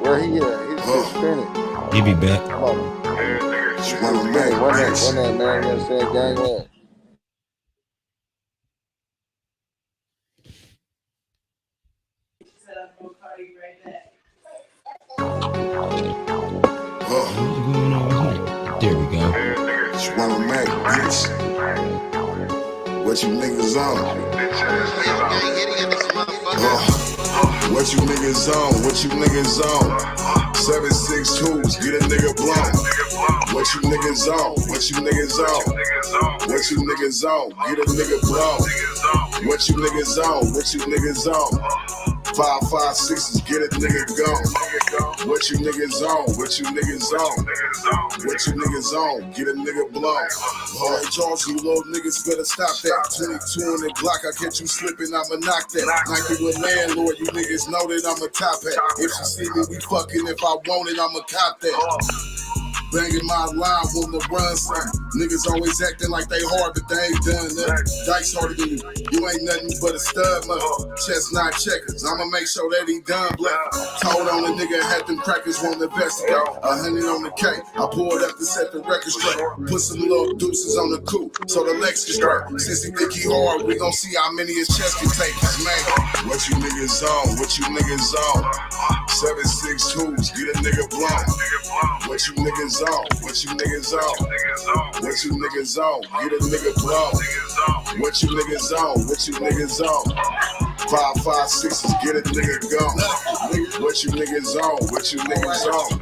Where he at? His shit spinning. He be back. Come on. Run that, man. You understand? Gangland. What's going on here? There we go. Run Mac, bitch. What you niggas on? What you niggas on? What you niggas on? 762s, get a nigga blown. What you niggas on? What you niggas on? What you niggas on? Get a nigga blown. What you niggas on? What you niggas on? 556s, get a nigga gone. What you niggas on? What you niggas on? What you niggas on? Get a nigga blown. Alright, Charles, you little niggas better stop that. 22 on the Glock, I catch you slipping, I'ma knock that. Like you a landlord, you niggas know that I'm a top hat. If you see me, we fucking. If I want it, I'ma cop that. Banging my line on the run, son. Niggas always acting like they hard, but they ain't done nothing. Dice harder than you. You ain't nothing but a stud mother. Chestnut checkers. I'ma make sure that he done black. Told on a nigga had them crackers won't investigate. 100 on the K. I pulled up to set the record straight. Put some little deuces on the coupe so the legs can straight. Since he think he hard, we gon' see how many his chest can take. Man, what you niggas on? What you niggas on? 762s, get a nigga blown. What you niggas on? What you niggas on? What you niggas on? Get a nigga blown. What you niggas on? What you niggas on? 556s, get a nigga gone. What you niggas on? What you niggas on?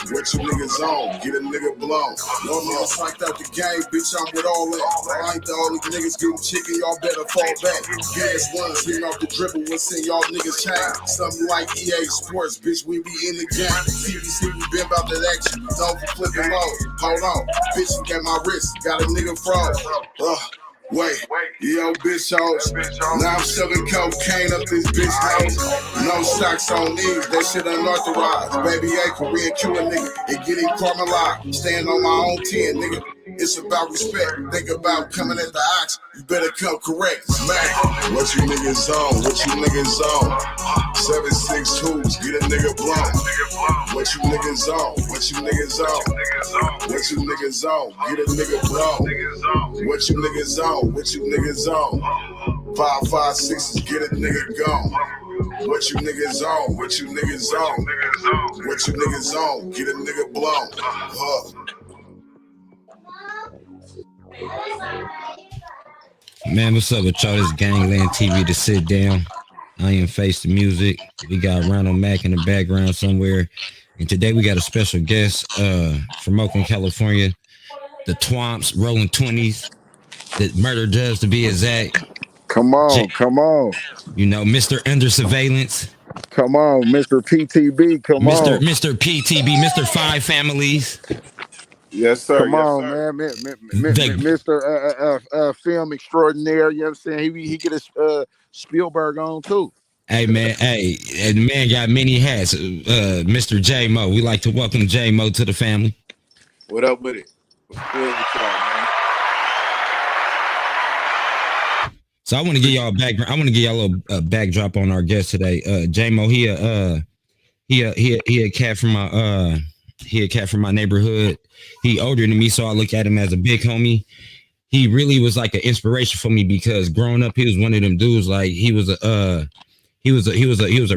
What you niggas on? Get a nigga blown. No man psyched out the game, bitch, I'm with all that. I ain't the only niggas getting chicken, y'all better fall back. Gas ones hitting off the dribble, what's in y'all niggas chain? Something like EA Sports, bitch, we be in the game. CBC, we been about that action. Dolph flipping low. Hold on, bitch, you got my wrist, got a nigga froze. Wait, yo, bitch hoes. Now I'm shoving cocaine up this bitch house. No socks on these, that shit unauthorized. Baby A, Korean Cuban nigga, and get him caramelized. Stand on my own 10, nigga. It's about respect. Think about coming at the ahks, you better come correct. Smack. What you niggas on? What you niggas on? 762s, get a nigga blown. What you niggas on? What you niggas on? What you niggas on? Get a nigga blown. What you niggas on? What you niggas on? 556s, get a nigga gone. What you niggas on? What you niggas on? What you niggas on? Get a nigga blown. Man, what's up with y'all? This Gangland TV to sit down. I am Face the Music. We got Ronald Mack in the background somewhere. And today we got a special guest from Oakland, California. The Twomps, rolling 20s. The murder does to be exact. Come on, come on. You know, Mr. Under Surveillance. Come on, Mr. PTB. Come on. Mr. PTB, Mr. Five Families. Yes, sir. Come on, man. Mr. Film Extraordinaire. You know what I'm saying? He get his Spielberg on too. Hey, man. Hey, and the man got many hats. Mr. Jmo. We like to welcome Jmo to the family. What up with it? What's good with y'all, man? So I want to give y'all a background. I want to give y'all a little backdrop on our guest today. Jmo, he a cat from my neighborhood. He older than me, so I look at him as a big homie. He really was like an inspiration for me because growing up, he was one of them dudes. Like he was a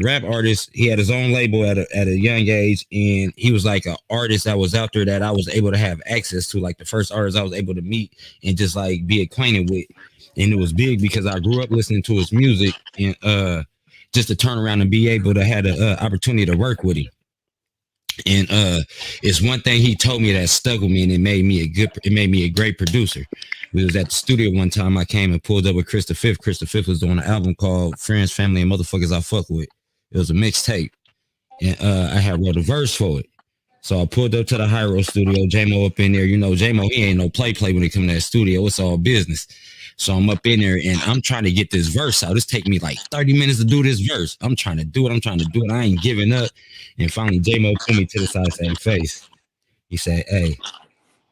rap artist. He had his own label at a young age, and he was like an artist that was out there that I was able to have access to. Like the first artist I was able to meet and just like be acquainted with. And it was big because I grew up listening to his music, and just to turn around and be able to have the opportunity to work with him. And it's one thing he told me that stuck with me, and it made me a great producer. We was at the studio one time. I came and pulled up with Chris the Fifth. Chris the Fifth was doing an album called Friends, Family, and Motherfuckers I Fuck With. It was a mixtape, and I had wrote a verse for it. So I pulled up to the Hyro studio. Jmo up in there. You know, Jmo, he ain't no play when it come to that studio. It's all business. So I'm up in there and I'm trying to get this verse out. It's taking me like 30 minutes to do this verse. I'm trying to do it. I ain't giving up. And finally, Jmo pulled me to the side and said, Face. He said, hey,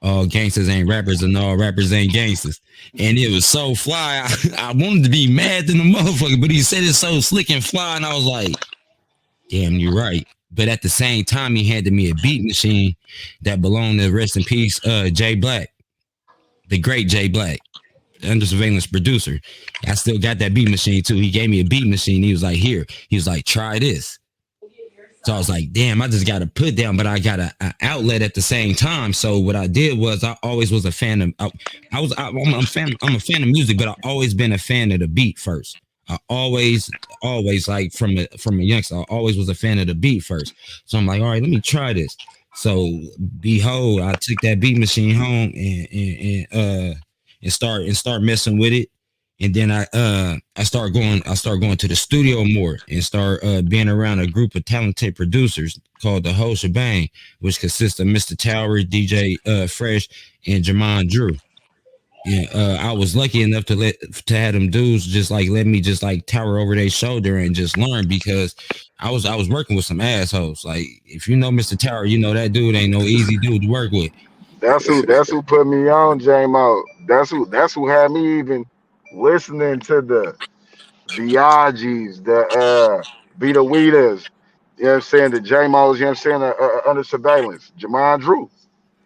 all gangsters ain't rappers and all rappers ain't gangsters. And it was so fly. I wanted to be mad than the motherfucker, but he said it so slick and fly. And I was like, damn, you're right. But at the same time, he handed me a beat machine that belonged to, rest in peace, Jay Black, the great Jay Black, under surveillance producer. I still got that beat machine too. He gave me a beat machine. He was like, here. He was like, try this. So I was like, damn, I just got to put down, but I got an outlet at the same time. So what I did was I always was a fan of, I'm a fan of music, but I always been a fan of the beat first. I always like from a youngster, I always was a fan of the beat first. So I'm like, all right, let me try this. So behold, I took that beat machine home and start messing with it. And then I start going to the studio more and start being around a group of talented producers called the Whole Shebang, which consists of Mr. Tower, DJ Fresh, and Jamon Drew. And I was lucky enough to have them dudes just like let me just like tower over their shoulder and just learn, because I was working with some assholes. Like, if you know Mr. Tower, you know that dude ain't no easy dude to work with. That's who put me on, Jmo. That's who had me even listening to the Biagis, the Vita Weedas, you know what I'm saying, the Jmos, you know what I'm saying, under surveillance. Jamon Drew.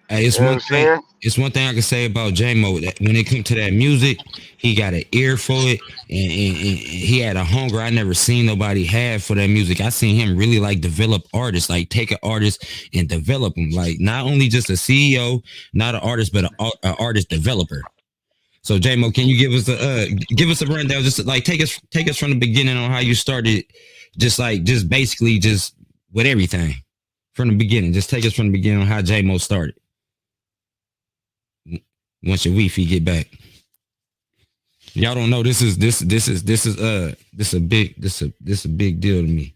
Hey, You know what I'm saying? It's one thing I can say about Jmo, that when it comes to that music, he got an ear for it, and he had a hunger I never seen nobody have for that music. I seen him really like develop artists, like take an artist and develop them, like not only just a CEO, not an artist, but an artist developer. So Jmo, can you give us a rundown, just like take us from the beginning on how you started, just basically just with everything from the beginning. Just take us from the beginning on how Jmo started. Once your Wi-Fi get back, y'all don't know this is a big deal to me.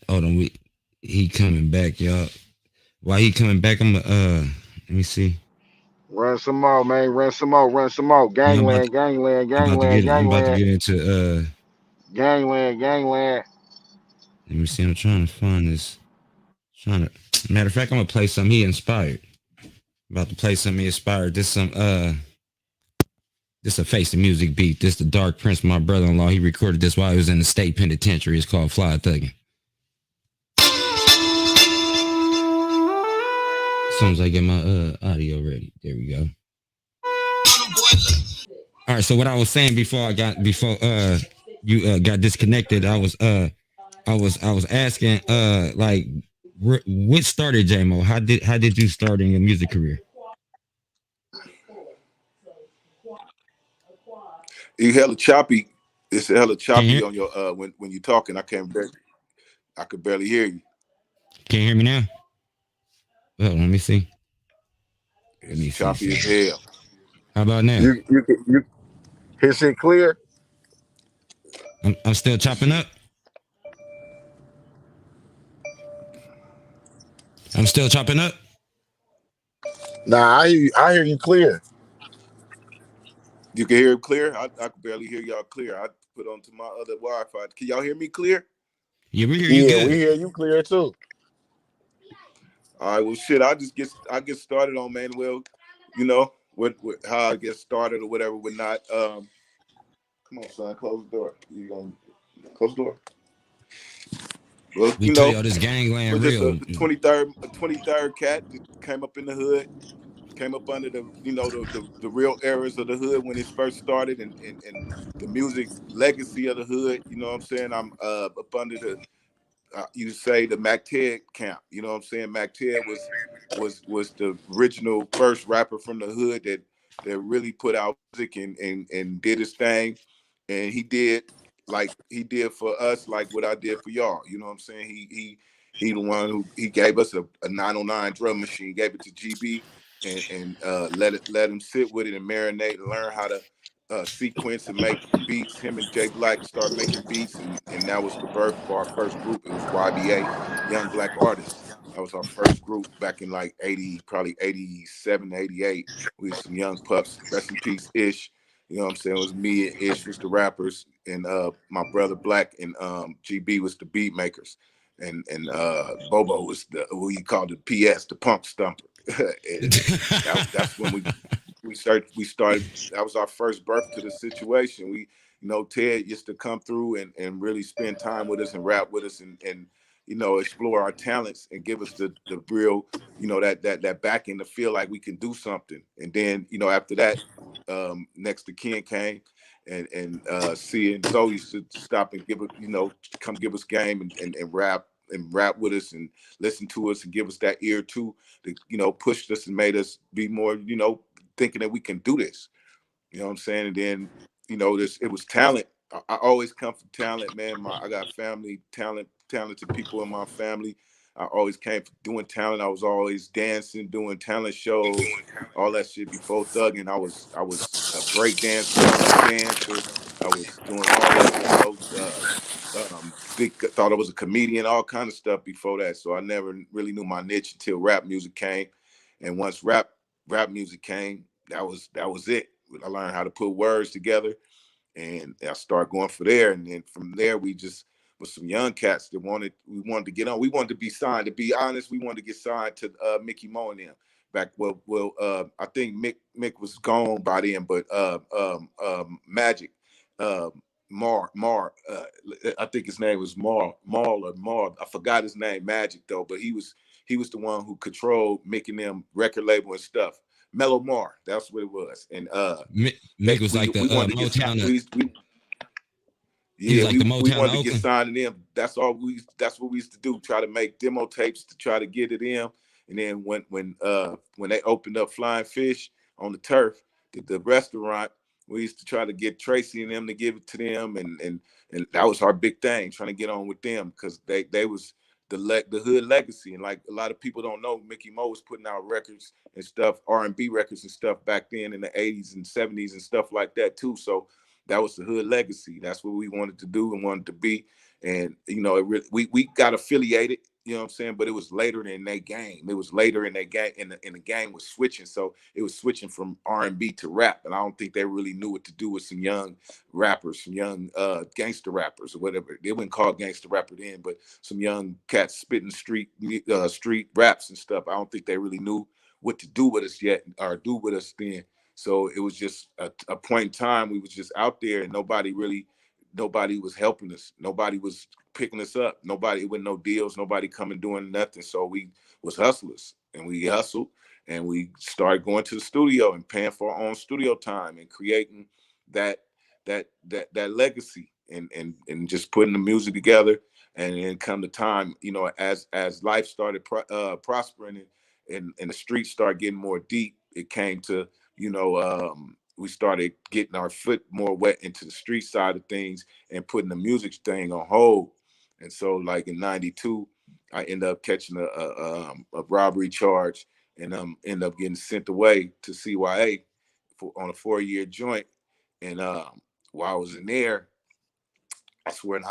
Hold on, he coming back, y'all. While he coming back, I'm let me see. Run some more, man. Run some more. Gangland. I'm about to get into Gangland. let me see. I'm trying to find this. Matter of fact, I'm gonna play some he inspired. About to play some he inspired. This a Face the Music beat. This the Dark Prince, my brother-in-law. He recorded this while he was in the state penitentiary. It's called Fly Thuggin'. As soon as I get my audio ready. There we go. All right, so what I was saying before you got disconnected, I was asking like what started Jmo? How did you start in your music career? You hella choppy. It's hella choppy on your when you're talking. I could barely hear you. Can you hear me now? Well, let me see. It's choppy as hell. How about now? You his shit clear? I'm still chopping up. I'm still chopping up. Nah, I hear you clear. You can hear him clear? I can barely hear y'all clear. I put onto my other Wi-Fi. Can y'all hear me clear? Yeah, we hear you good. We hear you clear too. All right, well shit, I get started on, man. Well, you know, with how I get started or whatever, we're not come on, son, close the door. You gonna close the door? Well, we tell y'all this Gangland real. A 23rd cat that came up in the hood, came up under the the real eras of the hood when it first started, and the music legacy of the hood. You know what I'm saying? I'm up under the you say the Mac Ted camp. You know what I'm saying? Mac Ted was the original first rapper from the hood that really put out music and did his thing, and he did for us like what I did for y'all. You know what I'm saying? He the one who he gave us a 909 drum machine, gave it to GB, and let him sit with it and marinate and learn how to sequence and make beats. Him and Jay Black started making beats, and that was the birth of our first group. It was YBA, Young Black Artists. That was our first group back in like 80, probably 87, 88. We had some young pups. Rest in peace, Ish. You know what I'm saying? It was me and Ish was the rappers, and my brother Black and GB was the beat makers. And Bobo was what you called the PS, the pump stumper. That's when we started. That was our first birth to the situation. We Ted used to come through and really spend time with us and rap with us and explore our talents and give us the real, that backing to feel like we can do something. And then, after that, next to Ken came and C and Zoe used to stop and give it, come give us game and rap with us and listen to us and give us that ear too, to, pushed us and made us be more, thinking that we can do this. You know what I'm saying? And then, it was talent. I always come from talent, man. I got family, talented people in my family. I always came from doing talent. I was always dancing, doing talent shows, all that shit before thugging. I was a break dancer. I was a dancer. I was doing all that, thought I was a comedian, all kind of stuff before that. So I never really knew my niche until rap music came. And once rap music came, that was it. I learned how to put words together, and I started going for there. And then from there, we just was some young cats that we wanted to get on. We wanted to be signed. To be honest, we wanted to get signed to Mickey Mo and them back. I think Mick was gone by then, but Magic, uh, I think his name was Mar. I forgot his name, Magic though, but he was the one who controlled making them record label and stuff. Mellow Mar, that's what it was. And Mick was like the we wanted to get Motown. He was yeah, like the we Motown wanted of to get Oakland. signed to them. That's what we used to do. Try to make demo tapes to try to get it in. And then when they opened up Flying Fish on the turf, the restaurant, we used to try to get Tracy and them to give it to them, and that was our big thing, trying to get on with them because they was the hood legacy. And like a lot of people don't know, Mickey Mo was putting out records and stuff, R&B records and stuff back then in the 80s and 70s and stuff like that too. So that was the hood legacy. That's what we wanted to do and wanted to be. And we got affiliated, you know what I'm saying? But it was later in their game. It was later in their game, and the game was switching. So it was switching from R&B to rap. And I don't think they really knew what to do with some young rappers, some young gangster rappers or whatever. They wouldn't call gangster rapper then, but some young cats spitting street raps and stuff. I don't think they really knew what to do with us yet or do with us then. So it was just a point in time. We was just out there and nobody was helping us. Nobody was picking us up. Nobody with no deals, nobody coming doing nothing. So we was hustlers and we hustled and we started going to the studio and paying for our own studio time and creating that legacy and just putting the music together. And then come the time, as life started prospering and the streets started getting more deep, it came to, we started getting our foot more wet into the street side of things and putting the music thing on hold. And so like in 92, I ended up catching a robbery charge and end up getting sent away to CYA on a 4-year joint. And while I was in there, that's when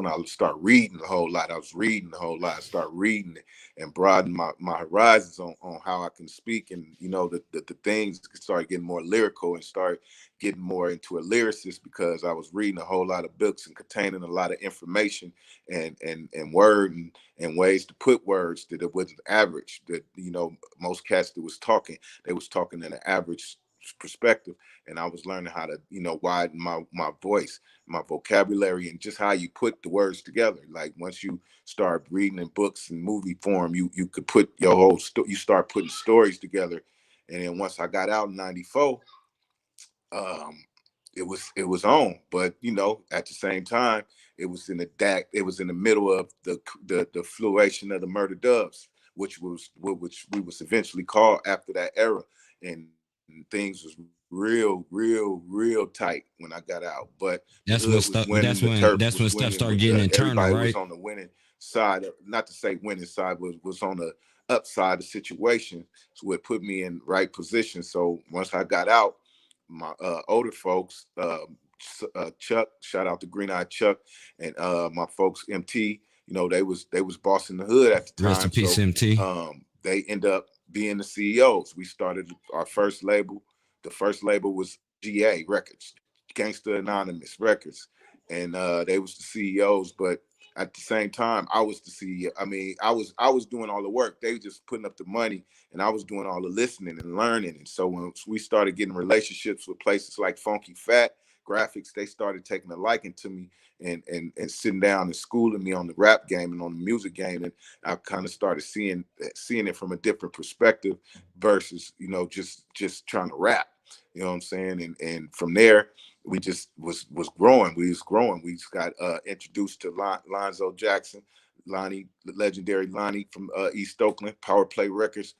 I start reading a whole lot. I was reading a whole lot. I start reading and broaden my horizons on how I can speak. And, the things start getting more lyrical and start getting more into a lyricist because I was reading a whole lot of books and containing a lot of information and word and ways to put words that it wasn't average. That, most cats that was talking, they was talking in an average perspective. And I was learning how to, widen my voice, my vocabulary, and just how you put the words together. Like once you start reading in books and movie form, you could put your whole you start putting stories together. And then once I got out in 94, it was on. But at the same time, it was in the middle of the fluctuation of the Murder Doves, which we was eventually called after that era. And things was real tight when I got out. But the That's when hood was stuff. winning, the turf That's when was stuff winning. started getting internal, Everybody was right? on the winning side. Not to say winning side, was on the upside of the situation. So it put me in right position. So once I got out, my older folks, Chuck, shout out to Green Eye Chuck, and my folks MT, they was bossing the hood at the Rest in time. peace, So MT. they end up being the CEOs. We started our first label. The first label was GA Records, Gangsta Anonymous Records, and they was the CEOs. But at the same time, I was the CEO. I mean, I was doing all the work. They were just putting up the money, and I was doing all the listening and learning. And so when we started getting relationships with places like Funky Fat, graphics, they started taking a liking to me and sitting down and schooling me on the rap game and on the music game. And I kind of started seeing it from a different perspective versus, you know, just trying to rap. You know what I'm saying? And from there, we just was growing. We was growing. We just got introduced to Lonzo Jackson, Lonnie, the legendary Lonnie from East Oakland, Power Play Records.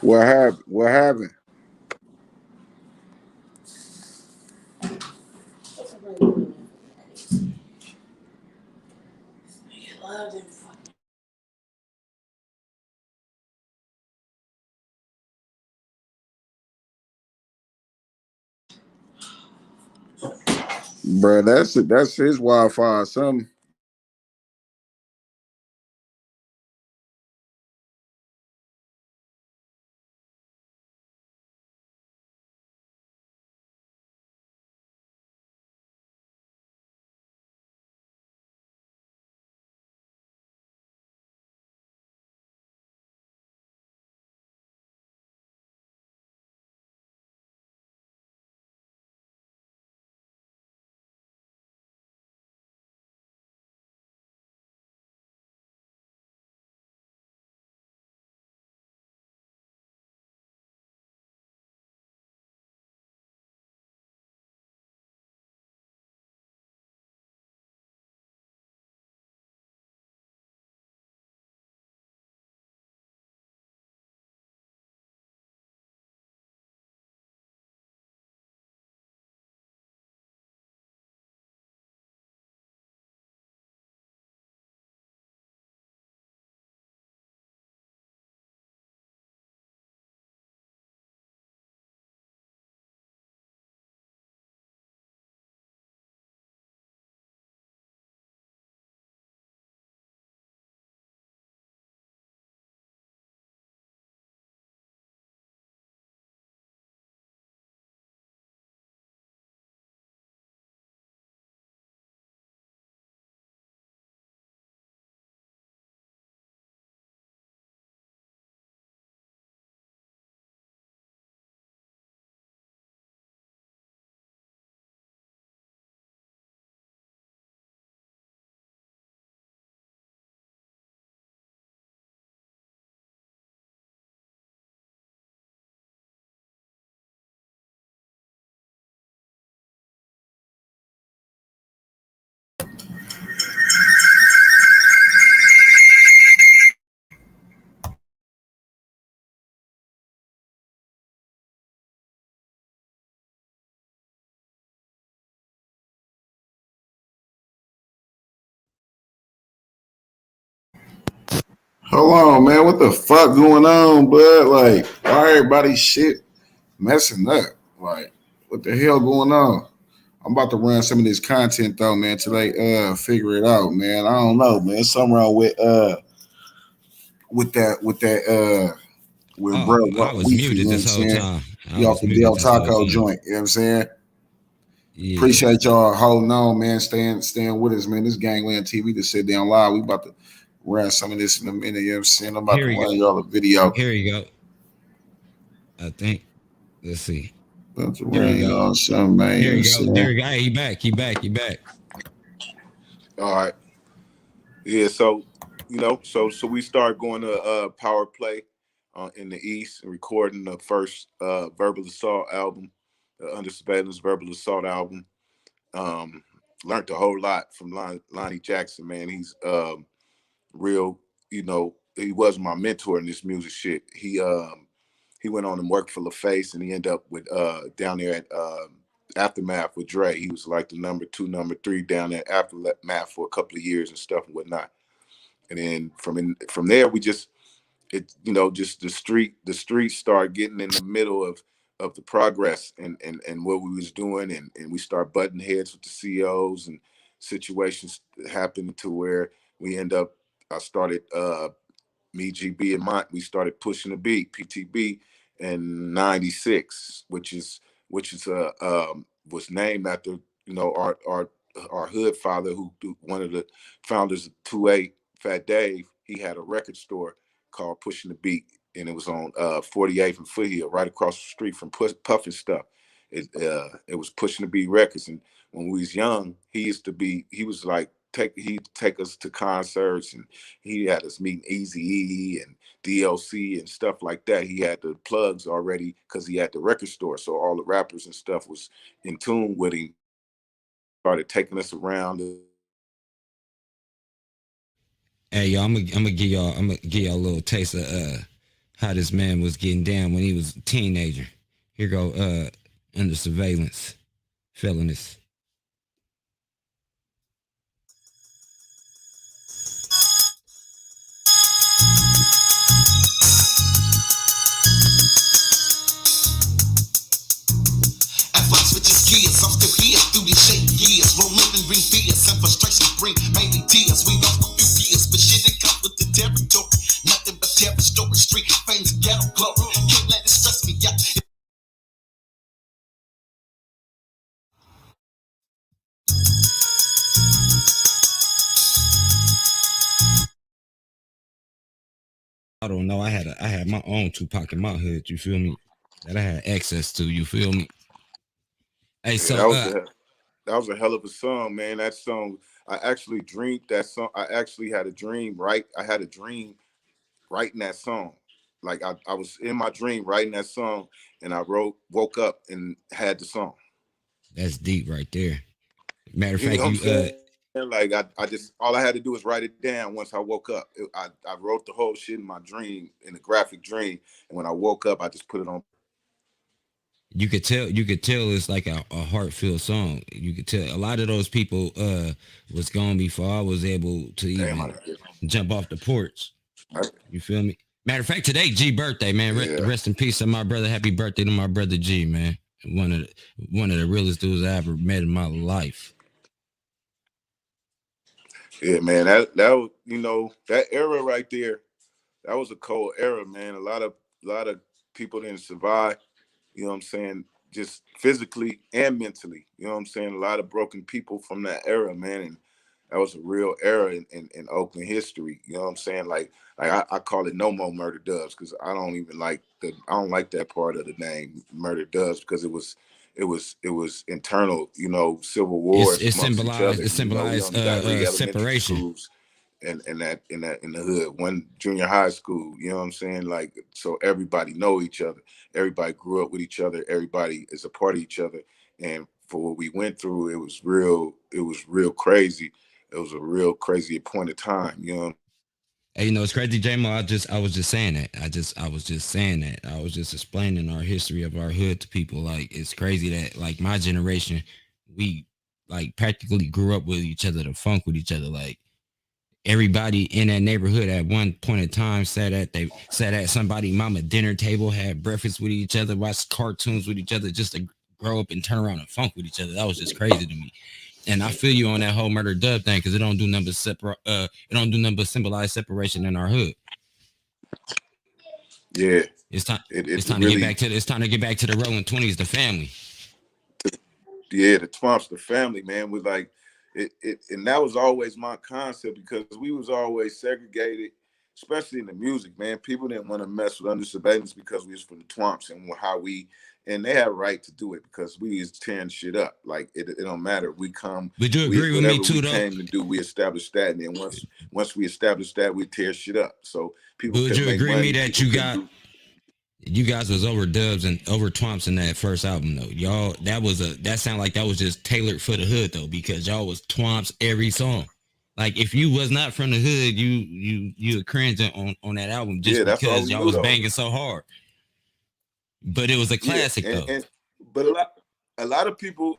What happened? What happened? Bro, that's his Wi-Fi or something. Hold on, man. What the fuck going on, bud? Like, why everybody shit messing up? Like, what the hell going on? I'm about to run some of this content though, man, till they figure it out, man. I don't know, man. Something wrong with with Oh, bro I was Weefy, you muted know what I'm this whole saying? time. I You off was the muted Del this whole Taco time. joint, you know what I'm saying? Yeah. Appreciate y'all holding on, man. Staying with us, man. This Gangland TV to sit down live. We about to run some of this in a minute, you know what I'm saying? I'm about Here to we go. run y'all a video. Here we go. I think. Let's see. About to Here we run go. y'all some, man, you know Here what I'm we go. There saying? we go. Hey, he back. He back. He back. All right. Yeah, so so we started going to Power Play in the East and recording the first Verbal Assault album, the Under Surveillance Verbal Assault album. Um, Learned a whole lot from Lonnie Jackson, man. He's real, he was my mentor in this music shit. He went on and worked for LaFace, and he ended up with down there at Aftermath with Dre. He was like the number 2, number 3 down there at Aftermath for a couple of years and stuff and whatnot. And then from there, we just just the streets start getting in the middle of the progress and what we was doing, and we start butting heads with the CEOs, and situations happen to where we end up I started me, GB, and Mont. We started pushing the beat, PTB, in '96, which is was named after our hood father, who one of the founders of 2A, Fat Dave. He had a record store called Pushing the Beat, and it was on 48th and Foothill, right across the street from Puffin Stuff. It was Pushing the Beat Records, and when we was young, he was like he'd take us to concerts, and he had us meeting Easy E and DLC and stuff like that. He had the plugs already because he had the record store, so all the rappers and stuff was in tune with him. Started taking us around. Hey, y'all, I'm gonna give y'all a little taste of how this man was getting down when he was a teenager. Here go under surveillance, felonies. Years, I'm still here through these shake years. Rolling bring fears and frustration bring mainly tears. We lost a few years, but shit it comes with the territory. Nothing but terror story, street fame and ghetto glory. Can't let it stress me out. I don't know. I had my own Tupac in my hood. You feel me? That I had access to. You feel me? Hey, Yeah, so that was a hell of a song, man. That song, I actually dreamed that song. I actually had a dream, right? I had a dream writing that song. Like I was in my dream writing that song, and woke up and had the song. that's deep right there. Matter of You know fact, what I'm you saying? Like I just all I had to do was write it down once I woke up. I wrote the whole shit in my dream, in a graphic dream, and when I woke up, I just put it on. you could tell it's like a heartfelt song. You could tell a lot of those people was gone before I was able to Damn, even jump off the porch. You feel me? Matter of fact, today G birthday, man. yeah, Rest in peace to my brother. Happy birthday to my brother G, man. One of the realest dudes I ever met in my life. yeah, man. That was that era right there. That was a cold era, man. A lot of people didn't survive. You know what I'm saying? Just physically and mentally. You know what I'm saying? A lot of broken people from that era, man. And that was a real era in Oakland history. You know what I'm saying? Like I call it no more murder dubs, because I don't like that part of the name murder dubs, because it was internal, civil It's wars it amongst each symbolized other. it We symbolized only got 3 elementary separation. schools in the hood, one junior high school. You know what I'm saying? Like, so everybody know each other, everybody grew up with each other, everybody is a part of each other. And for what we went through, it was real crazy. It was a real crazy point of time, Hey, it's crazy, Jmo. I was just saying that. I was just saying that. I was just explaining our history of our hood to people. Like, it's crazy that like my generation, we like practically grew up with each other to funk with each other. Like everybody in that neighborhood at one point in time sat at somebody mama dinner table, had breakfast with each other, watched cartoons with each other, just to grow up and turn around and funk with each other. That was just crazy to me. And I feel you on that whole murder dub thing, because it don't do nothing but it don't do nothing but symbolize separation in our hood. Yeah, It's time. it It's time to get really, back to. It's time to get back to the rolling 20s, the family. yeah, the Twomps, the family, man, was like and that was always my concept, because we was always segregated, especially in the music, man. People didn't want to mess with Under Surveillance because we was from the Twomps, and they had a right to do it, because we was tearing shit up. Like, it don't matter. Would you We agree with me whatever we too, though? came to do, we established that, and then once we established that, we tear shit up. So people Would couldn't you make agree with me money. that People couldn't do. you guys was over dubs and over twomps in that first album though? Y'all, that sound like that was just tailored for the hood though, because y'all was twomps every song. Like if you was not from the hood, you were cringing on that album Yeah, just that's all because we y'all knew was though. banging so hard. But it was a Yeah, classic though. and but a lot of people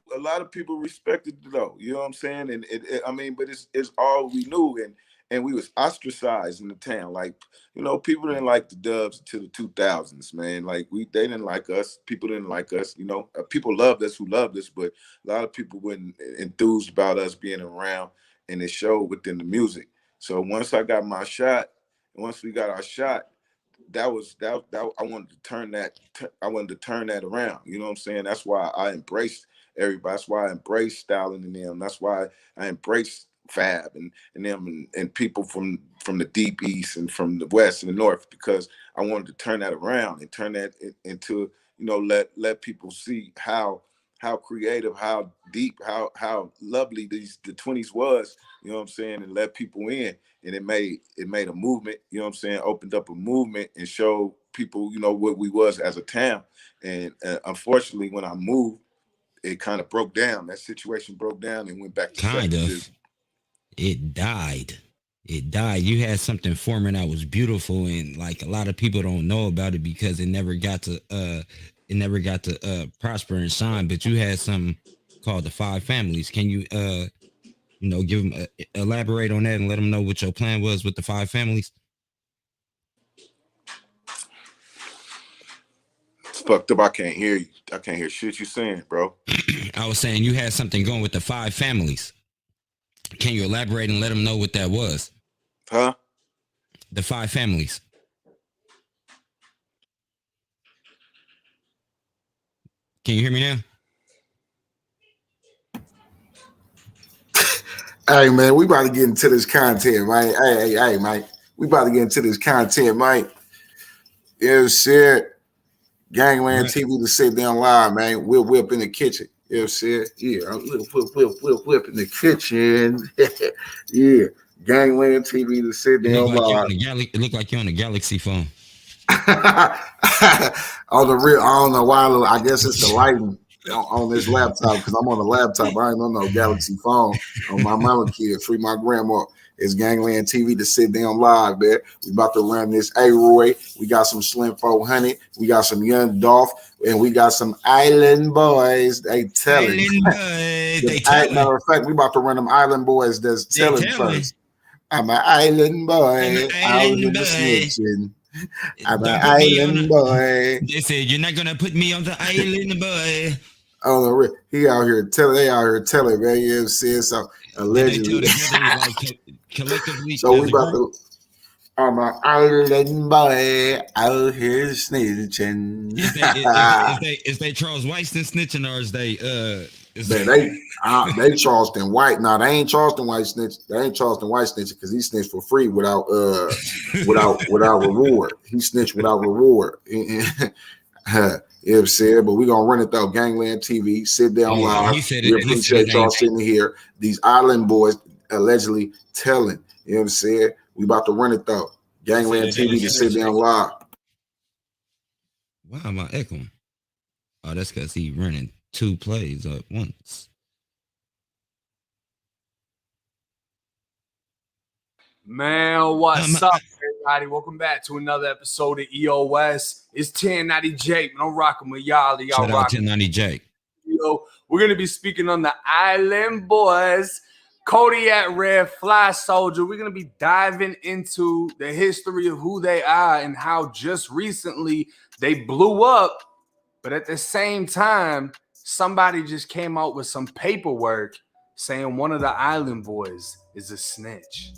respected it though. You know what I'm saying? And I mean, but it's all we knew, and we was ostracized in the town. Like, people didn't like the Dubs until the 2000s, man. Like, they didn't like us. People didn't like us. People loved us who loved us, but a lot of people weren't enthused about us being around, and it showed within the music. So once I got my shot, and once we got our shot, that I wanted to turn that. I wanted to turn that around. You know what I'm saying? That's why I embraced everybody. That's why I embraced Styling and them. That's why I embraced Fab and them and people from the deep east and from the west and the north, because I wanted to turn that around and turn that into, you know, let people see how creative, how deep, how lovely the 20s was, you know what I'm saying, and let people in. And it made a movement, you know what I'm saying, opened up a movement and showed people, you know, what we was as a town. And unfortunately, when I moved, it kind of broke down. That situation broke down and went back to Kind sucking of. business. It died. It died. You had something forming that was beautiful, and like a lot of people don't know about it because it never got to prosper and shine. But you had something called the Five Families. Can you you know, give them elaborate on that and let them know what your plan was with the Five Families? It's fucked up. I can't hear you. I can't hear shit you saying, bro. I was saying you had something going with the Five Families. Can you elaborate and let them know what that was? Huh? The Five Families. Can you hear me now? Hey man, we about to get into this content, man. Hey, Mike. We about to get into this content, Mike. Yeah, shit. Gangland TV to sit down live, man. We'll whip in the kitchen. Yeah, shit. Yeah, whip in the kitchen. Yeah. Gangland TV to sit down live. It looked like you're on a Galaxy phone. On the real, I don't know why. I guess it's the lighting on this laptop because I'm on a laptop. I ain't on no Galaxy phone. On my mama kid, free my grandma. It's Gangland TV to sit down live, man. We about to run this A-Roy. We got some Slim 400. We got some young Dolph, and we got some Island Boys. They telling. Matter of fact, we about to run them Island Boys that's telling first. I'm an island boy. Out in the snitching. I'm an island boy. They said you're not gonna put me on the island, boy. Oh no, he out here telling. They out here telling, man. You know what I'm saying? So allegedly, collectively. So we about to. I'm an island boy out here snitching. Is they Charles White snitching, or is they they Charleston White? No, they ain't Charleston White snitch. They ain't Charleston White snitching because he snitched for free without reward. He snitched without reward. You know what I'm saying? But we gonna run it though. Gangland TV, sit down live. We appreciate y'all sitting here. These Island Boys allegedly telling. You know what I'm saying? We about to run it though. Gangland TV to sit down live. Why am I echoing? Oh, that's because he running 2 plays at once. Man, what's up, everybody? Welcome back to another episode of EOS. It's 1090 Jake, man. I'm rocking with y'all. Shout out 1090 Jake. Yo, we're gonna be speaking on the Island Boys, Kodiak Red, Fly Soldier. We're gonna be diving into the history of who they are and how just recently they blew up, but at the same time, somebody just came out with some paperwork saying one of the Island Boys is a snitch.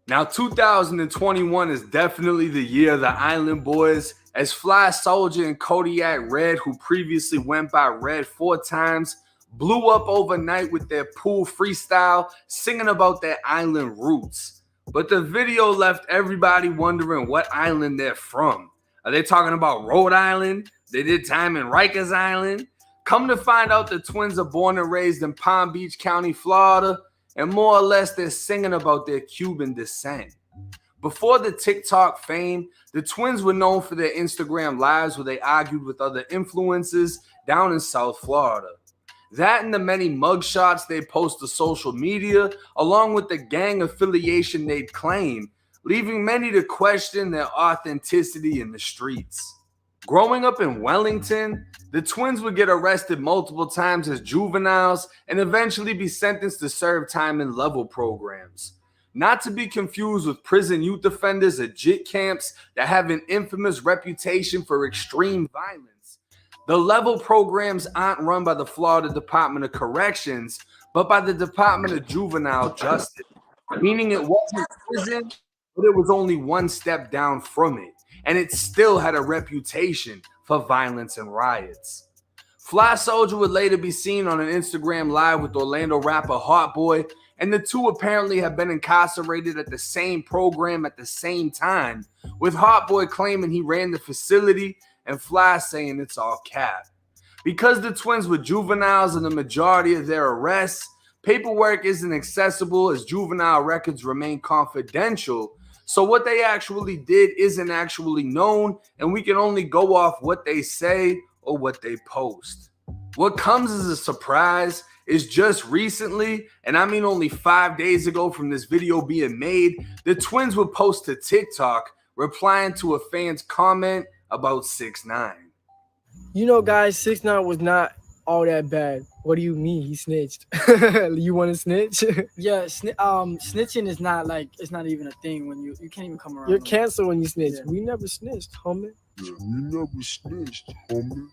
Now, 2021 is definitely the year of the Island Boys, as Fly Soldier and Kodiak Red, who previously went by Red 4 times, blew up overnight with their pool freestyle, singing about their island roots. But the video left everybody wondering what island they're from. Are they talking about Rhode Island? They did time in Rikers Island? Come to find out, the twins are born and raised in Palm Beach County, Florida, and more or less they're singing about their Cuban descent. Before the TikTok fame, the twins were known for their Instagram lives where they argued with other influencers down in South Florida. That and the many mugshots they post to social media, along with the gang affiliation they'd claim, leaving many to question their authenticity in the streets. Growing up in Wellington, the twins would get arrested multiple times as juveniles and eventually be sentenced to serve time in level programs. Not to be confused with prison youth offenders at JIT camps that have an infamous reputation for extreme violence. The level programs aren't run by the Florida Department of Corrections, but by the Department of Juvenile Justice. meaning it wasn't prison, but it was only one step down from it, and it still had a reputation for violence and riots. Fly Soldier would later be seen on an Instagram Live with Orlando rapper Hot Boy, and the two apparently have been incarcerated at the same program at the same time, with Hot Boy claiming he ran the facility and Fly saying it's all cap. Because the twins were juveniles in the majority of their arrests, paperwork isn't accessible as juvenile records remain confidential, so what they actually did isn't actually known, and we can only go off what they say or what they post. What comes as a surprise is just recently, and I mean only 5 days ago from this video being made, the twins would post to TikTok replying to a fan's comment about 6ix9ine. You know, guys, 6ix9ine was not all that bad. What do you mean? He snitched. You want to snitch? Yeah, snitching is not like, it's not even a thing when you can't even come around. You're canceled when you snitch. Yeah. We never snitched, homie. Yeah, we never snitched, homie.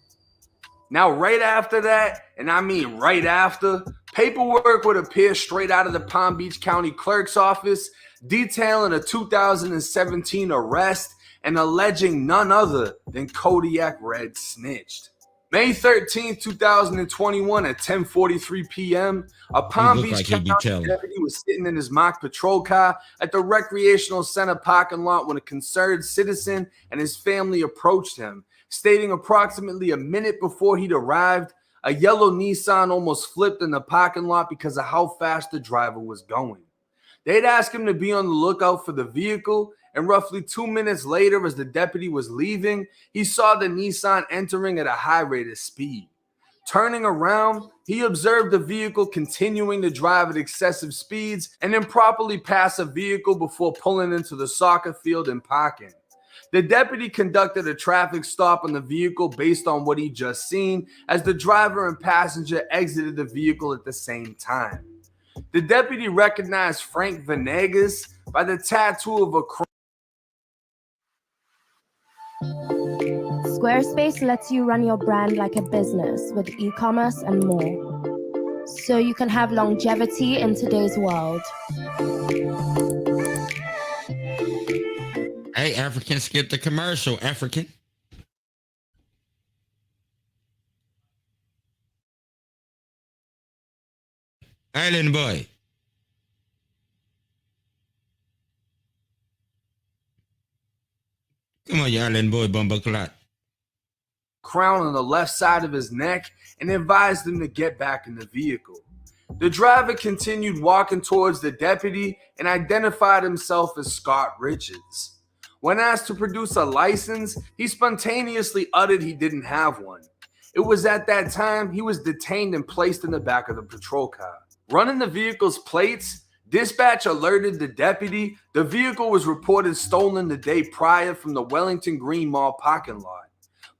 Now, right after that, and I mean right after, paperwork would appear straight out of the Palm Beach County Clerk's office detailing a 2017 arrest and alleging none other than Kodiak Red snitched. May 13, 2021 at 10:43 p.m., a Palm Beach County deputy was sitting in his mock patrol car at the recreational center parking lot when a concerned citizen and his family approached him, stating approximately a minute before he'd arrived, a yellow Nissan almost flipped in the parking lot because of how fast the driver was going. They'd asked him to be on the lookout for the vehicle, and roughly 2 minutes later, as the deputy was leaving, he saw the Nissan entering at a high rate of speed. Turning around, he observed the vehicle continuing to drive at excessive speeds and improperly pass a vehicle before pulling into the soccer field and parking. The deputy conducted a traffic stop on the vehicle based on what he just seen, as the driver and passenger exited the vehicle at the same time. The deputy recognized Frank Venegas by the tattoo of a crown. Squarespace lets you run your brand like a business with e-commerce and more, so you can have longevity in today's world. Hey, African, skip the commercial, African. Island boy. Come on, you island boy, bumbleclot. Crown on the left side of his neck and advised him to get back in the vehicle. The driver continued walking towards the deputy and identified himself as Scott Richards. When asked to produce a license, he spontaneously uttered he didn't have one. It was at that time he was detained and placed in the back of the patrol car. Running the vehicle's plates, dispatch alerted the deputy the vehicle was reported stolen the day prior from the Wellington Green Mall parking lot.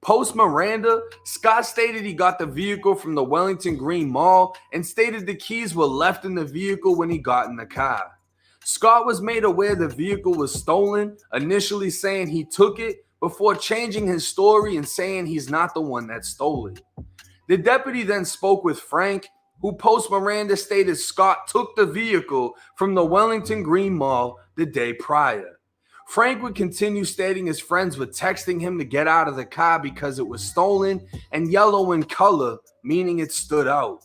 Post Miranda, Scott stated he got the vehicle from the Wellington Green Mall and stated the keys were left in the vehicle when he got in the car. Scott was made aware the vehicle was stolen, initially saying he took it, before changing his story and saying he's not the one that stole it. The deputy then spoke with Frank, who post Miranda stated Scott took the vehicle from the Wellington Green Mall the day prior. Frank would continue stating his friends were texting him to get out of the car because it was stolen and yellow in color, meaning it stood out.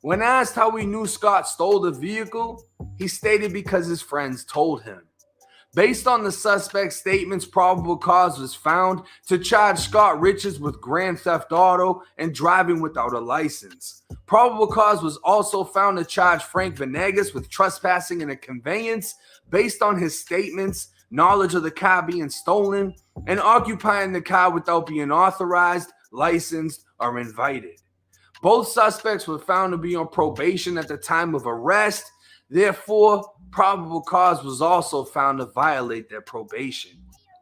When asked how he knew Scott stole the vehicle, he stated because his friends told him. Based on the suspect's statements, probable cause was found to charge Scott Richards with grand theft auto and driving without a license. Probable cause was also found to charge Frank Venegas with trespassing in a conveyance based on his statements, knowledge of the car being stolen, and occupying the car without being authorized, licensed, or invited. Both suspects were found to be on probation at the time of arrest. Therefore, probable cause was also found to violate their probation.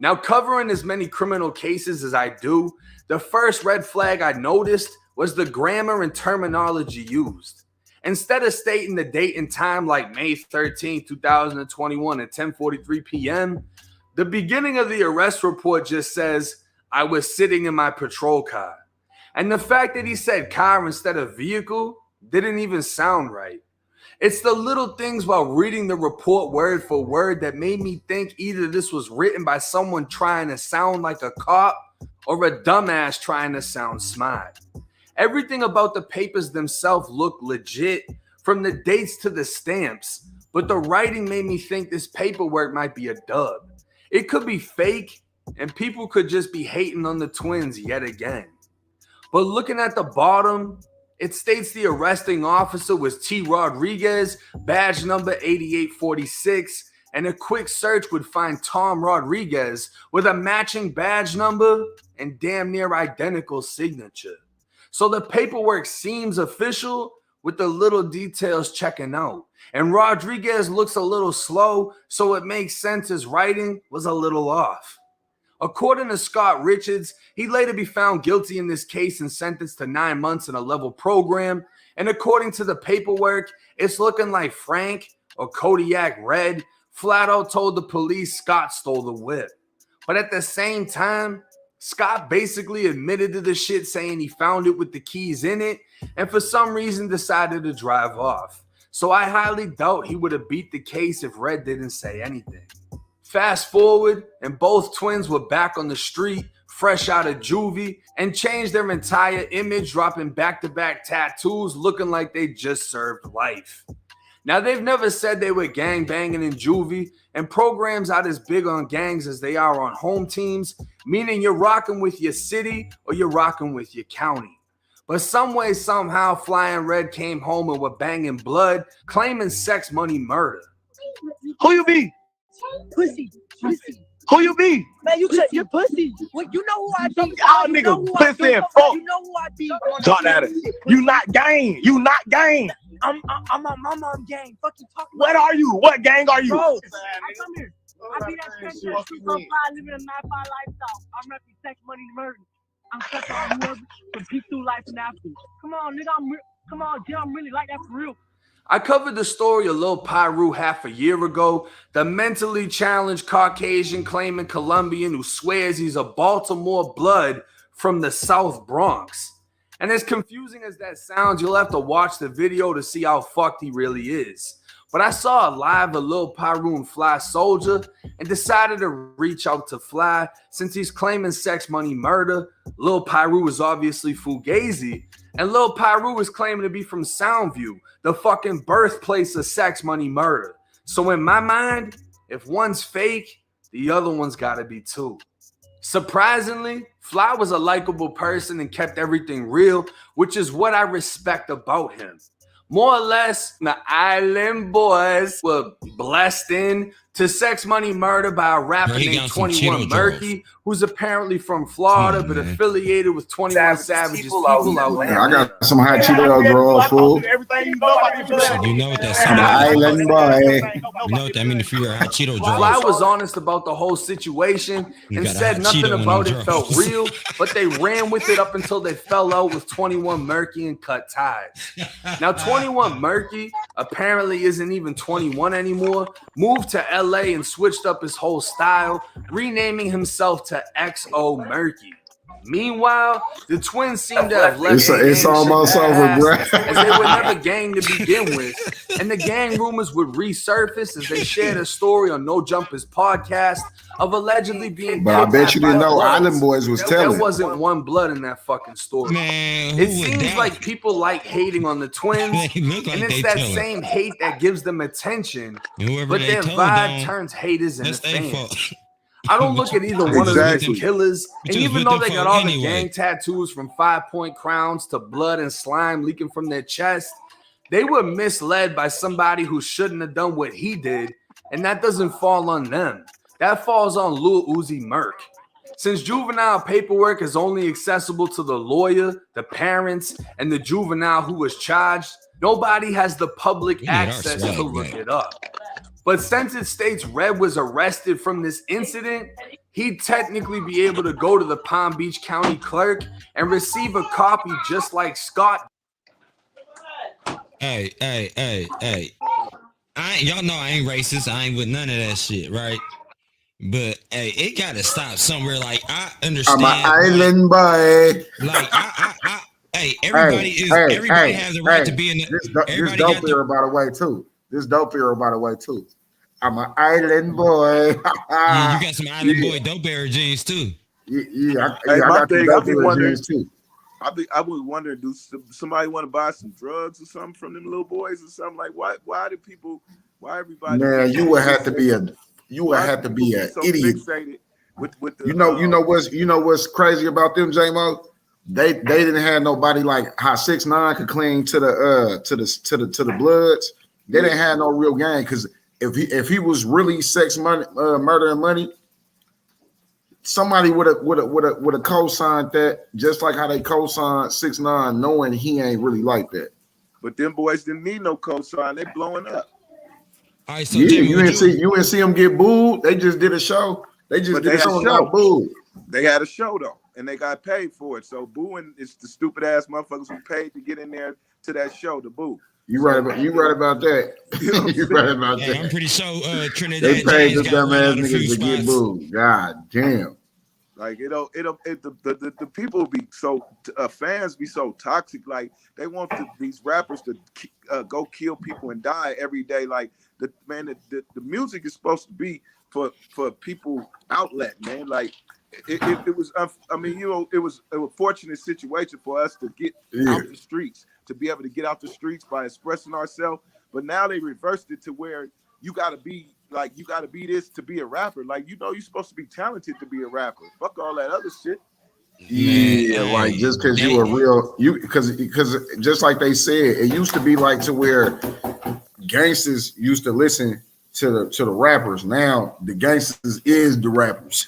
Now, covering as many criminal cases as I do, the first red flag I noticed was the grammar and terminology used. Instead of stating the date and time like May 13, 2021 at 10:43 p.m., the beginning of the arrest report just says, "I was sitting in my patrol car." And the fact that he said car instead of vehicle didn't even sound right. It's the little things while reading the report word for word that made me think either this was written by someone trying to sound like a cop or a dumbass trying to sound smart. Everything about the papers themselves looked legit, from the dates to the stamps, but the writing made me think this paperwork might be a dub. It could be fake, and people could just be hating on the twins yet again. But looking at the bottom, it states the arresting officer was T. Rodriguez, badge number 8846, and a quick search would find Tom Rodriguez with a matching badge number and damn near identical signature. So the paperwork seems official with the little details checking out. And Rodriguez looks a little slow, so it makes sense his writing was a little off. According to Scott Richards, he'd later be found guilty in this case and sentenced to 9 months in a level program. And according to the paperwork, it's looking like Frank or Kodiak Red flat out told the police Scott stole the whip. But at the same time, Scott basically admitted to the shit, saying he found it with the keys in it and for some reason decided to drive off. So I highly doubt he would have beat the case if Red didn't say anything. Fast forward, and both twins were back on the street, fresh out of juvie, and changed their entire image, dropping back-to-back tattoos, looking like they just served life. Now, they've never said they were gang-banging in juvie, and programs aren't as big on gangs as they are on home teams, meaning you're rocking with your city or you're rocking with your county. But some way, somehow, Flying Red came home and were banging blood, claiming sex, money, murder. Who you be? Pussy. Who you be? Man, you're pussy. Well, you know who I be. Y'all niggas pussy and fuck. You know who I be. Talk at it. You not gang. You not gang. I'm on my mom gang. Fuck you talking What about? are you? What gang are you? Bro, I come here. I be that transgender, living a 9-5 lifestyle. I'm repping sex, money, murder. I'm such on whoever can peek through life and after. Come on, nigga. Come on, Jim. I'm really like that for real. I covered the story of Lil Pyru half a year ago, the mentally challenged Caucasian claiming Colombian who swears he's a Baltimore blood from the South Bronx. And as confusing as that sounds, you'll have to watch the video to see how fucked he really is. But I saw a live of Lil Pyru and Fly Soldier and decided to reach out to Fly since he's claiming sex, money, murder. Lil Pyru is obviously Fugazi, and Lil Pyru is claiming to be from Soundview, the fucking birthplace of sex, money, murder. So in my mind, if one's fake, the other one's gotta be too. Surprisingly, Fly was a likable person and kept everything real, which is what I respect about him. More or less, the Island Boys were blessed in to sex, money, murder by a rapper named 21 Murky, who's apparently from Florida, but affiliated with 21 Savage's people out there. I got some hot Cheeto draws, fool. Everything you know about You know what that I'm an island boy. You know what that means if you're a hot Cheeto draw. Fly was honest about the whole situation and said nothing about it felt real, but they ran with it up until they fell out with 21 Murky and cut ties. Now, 21 Murky apparently isn't even 21 anymore, moved to LA and switched up his whole style, renaming himself to XO Murky. Meanwhile, the twins seem to have left It's almost over, bro. as they were never gang to begin with, and the gang rumors would resurface as they shared a story on No Jumpers podcast of allegedly being. But I bet you didn't know Island Boys was telling. There wasn't one blood in that fucking story. Man, It seems like people like hating on the twins, They look like and it's they that telling. same hate that gives them attention, And whoever but they their told vibe don't, turns haters into that's their fans. fault. I don't look at either one of Exactly. these killers, and Just even with though the they got fuck all the anyway. gang tattoos from 5-point crowns to blood and slime leaking from their chest, they were misled by somebody who shouldn't have done what he did, and that doesn't fall on them. That falls on Lil Uzi Merk. Since juvenile paperwork is only accessible to the lawyer, the parents, and the juvenile who was charged, nobody has the public We need our access to swag look back. it up. But since it states Red was arrested from this incident, he'd technically be able to go to the Palm Beach County clerk and receive a copy just like Scott. Hey. Y'all know I ain't racist. I ain't with none of that shit, right? But hey, it gotta stop somewhere. Like I understand. I'm an island boy. Like Hey, everybody has the right to be in the. This Everybody dope got the. era, by the way, too. This dope era, by the way, too. I'm an island boy. Yeah, you got some Island Yeah. Boy dope era jeans too. Yeah, Hey, I my got the thing, I dope be era wondering. jeans, too. I was wondering, do somebody want to buy some drugs or something from them little boys or something? Like, why do people? Why everybody? Man, you would have to be an so idiot. fixated with the. You know what's crazy about them, Jmo? They didn't have nobody like how 6ix9ine could cling to the Bloods. They didn't have no real gang because if he was really sex money, murder and money, somebody would have co-signed that, just like how they co-signed 6ix9ine, knowing he ain't really like that. But them boys didn't need no co-sign. They blowing up. All right, so Yeah, Jimmy, you didn't see them get booed. They just did a show. They just did a show and got booed. They had a show though, and they got paid for it. So booing is the stupid ass motherfuckers who paid to get in there to that show to boo. You right about that. You right about that. I'm pretty sure Trinidad they paid James the got one dumbass of the niggas few to get spots. booed. God damn. Like the people be so fans be so toxic. Like they want these rappers to go kill people and die every day. Like the music is supposed to be for people outlet, man. Like it was. I mean, it was a fortunate situation for us to get out the streets, to be able to get out the streets by expressing ourselves. But now they reversed it to where you got to be this to be a rapper. Like, you're supposed to be talented to be a rapper. Fuck all that other shit. Yeah, like just because you a real because just like they said, it used to be like to where gangsters used to listen to the rappers. Now the gangsters is the rappers.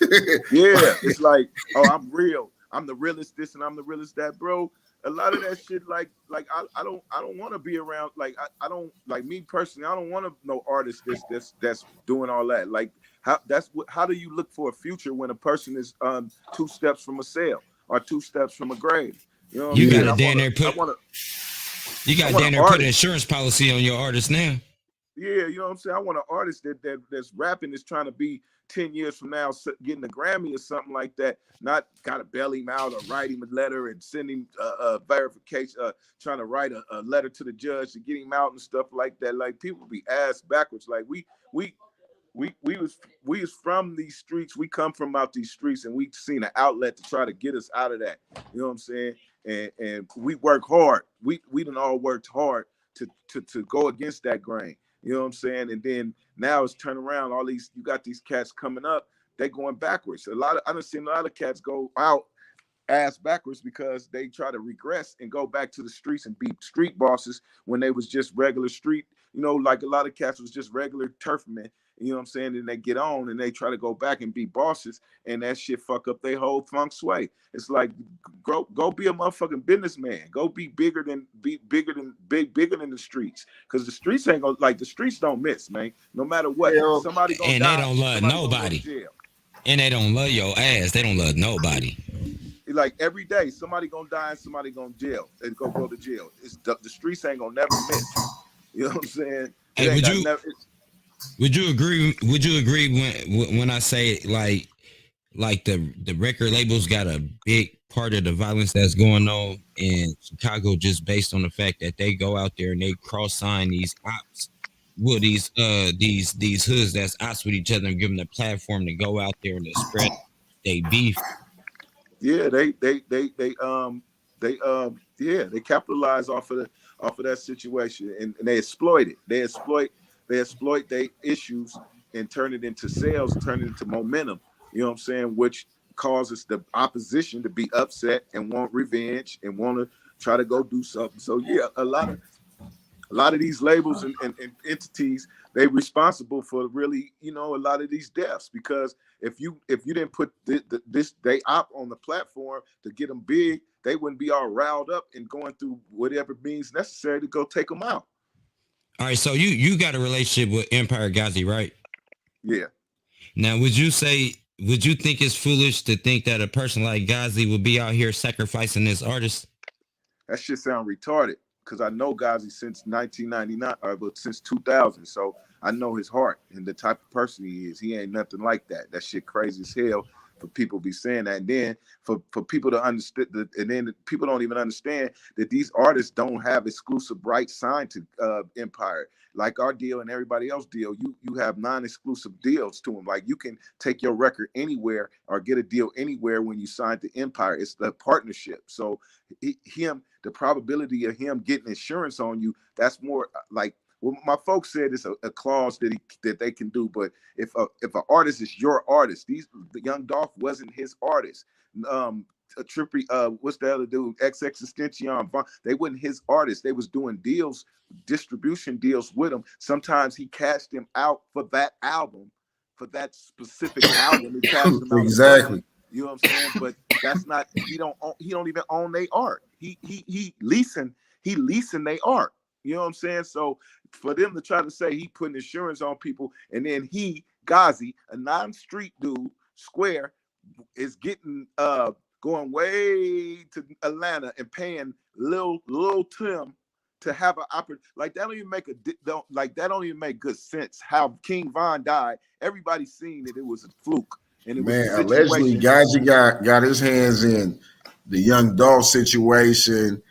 Yeah, it's like, oh, I'm real. I'm the realest this and I'm the realest that, bro. A lot of that shit, like I don't want to be around. Like I don't, like, me personally, I don't want to know artists that's doing all that. Like how do you look for a future when a person is 2 steps from a cell or 2 steps from a grave? You know what You I mean? got to damn near put an insurance policy on your artist now. Yeah, you know what I'm saying? I want an artist that's rapping, is trying to be 10 years from now getting a Grammy or something like that, not got to bail him out or write him a letter and send him a verification, trying to write a letter to the judge to get him out and stuff like that. Like, people be ass backwards. Like, we was from these streets. We come from out these streets, and we seen an outlet to try to get us out of that. You know what I'm saying? And we work hard. We done all worked hard to go against that grain. You know what I'm saying? And then now it's turn around. You got these cats coming up, they going backwards. I done seen a lot of cats go out ass backwards because they try to regress and go back to the streets and be street bosses when they was just regular street. You know, like a lot of cats was just regular turfmen. You know what I'm saying? And they get on and they try to go back and be bosses, and that shit fuck up their whole feng shui. It's like, go be a motherfucking businessman. Go be bigger than the streets. Because the streets ain't gonna, like, the streets don't miss, man. No matter what. Somebody gonna and die. They don't love nobody. And they don't love your ass. They don't love nobody. Like, every day, somebody gonna die and somebody gonna jail and go to jail. The streets ain't gonna never miss. You know what I'm saying? Hey, would you agree when I say like the record labels got a big part of the violence that's going on in Chicago, just based on the fact that they go out there and they cross sign these ops, well, these hoods that's ops with each other, and give them the platform to go out there and to spread they beef. Yeah, they capitalize off of that situation, and they exploit it. They exploit their issues and turn it into sales, turn it into momentum. You know what I'm saying? Which causes the opposition to be upset and want revenge and want to try to go do something. So yeah, a lot of these labels and entities, they responsible for really, a lot of these deaths, because if you didn't put they op on the platform to get them big, they wouldn't be all riled up and going through whatever means necessary to go take them out. All right, so you got a relationship with Empire Ghazi, right? Yeah. Now, would you think it's foolish to think that a person like Ghazi would be out here sacrificing this artist? That shit sound retarded, because I know Ghazi since 1999, but since 2000. So I know his heart and the type of person he is. He ain't nothing like that. That shit crazy as hell for people to be saying that. And then for people to understand, and then people don't even understand that these artists don't have exclusive rights signed to Empire. Like our deal and everybody else deal, you have non-exclusive deals to them. Like you can take your record anywhere or get a deal anywhere when you sign to Empire. It's the partnership. So the probability of him getting insurance on you, that's more like what my folks said. It's a clause that they can do. But if an artist is your artist, the Young Dolph wasn't his artist. A Trippy, what's the other dude? XXXTentacion, they wasn't his artists. They was doing deals, distribution deals with him. Sometimes he cashed him out for that album, for that specific album. He cashed him out. Exactly. You know what I'm saying? But that's not. He don't even own their art. He leasing their art. You know what I'm saying? So for them to try to say he putting insurance on people, and then Ghazi, a non-street dude, Square, is getting going way to Atlanta and paying Lil Tim to have an opportunity like that. Don't even make good sense. How King Von died, everybody seen that it was a fluke, and it was allegedly Ghazi got his hands in the Young Dolph situation.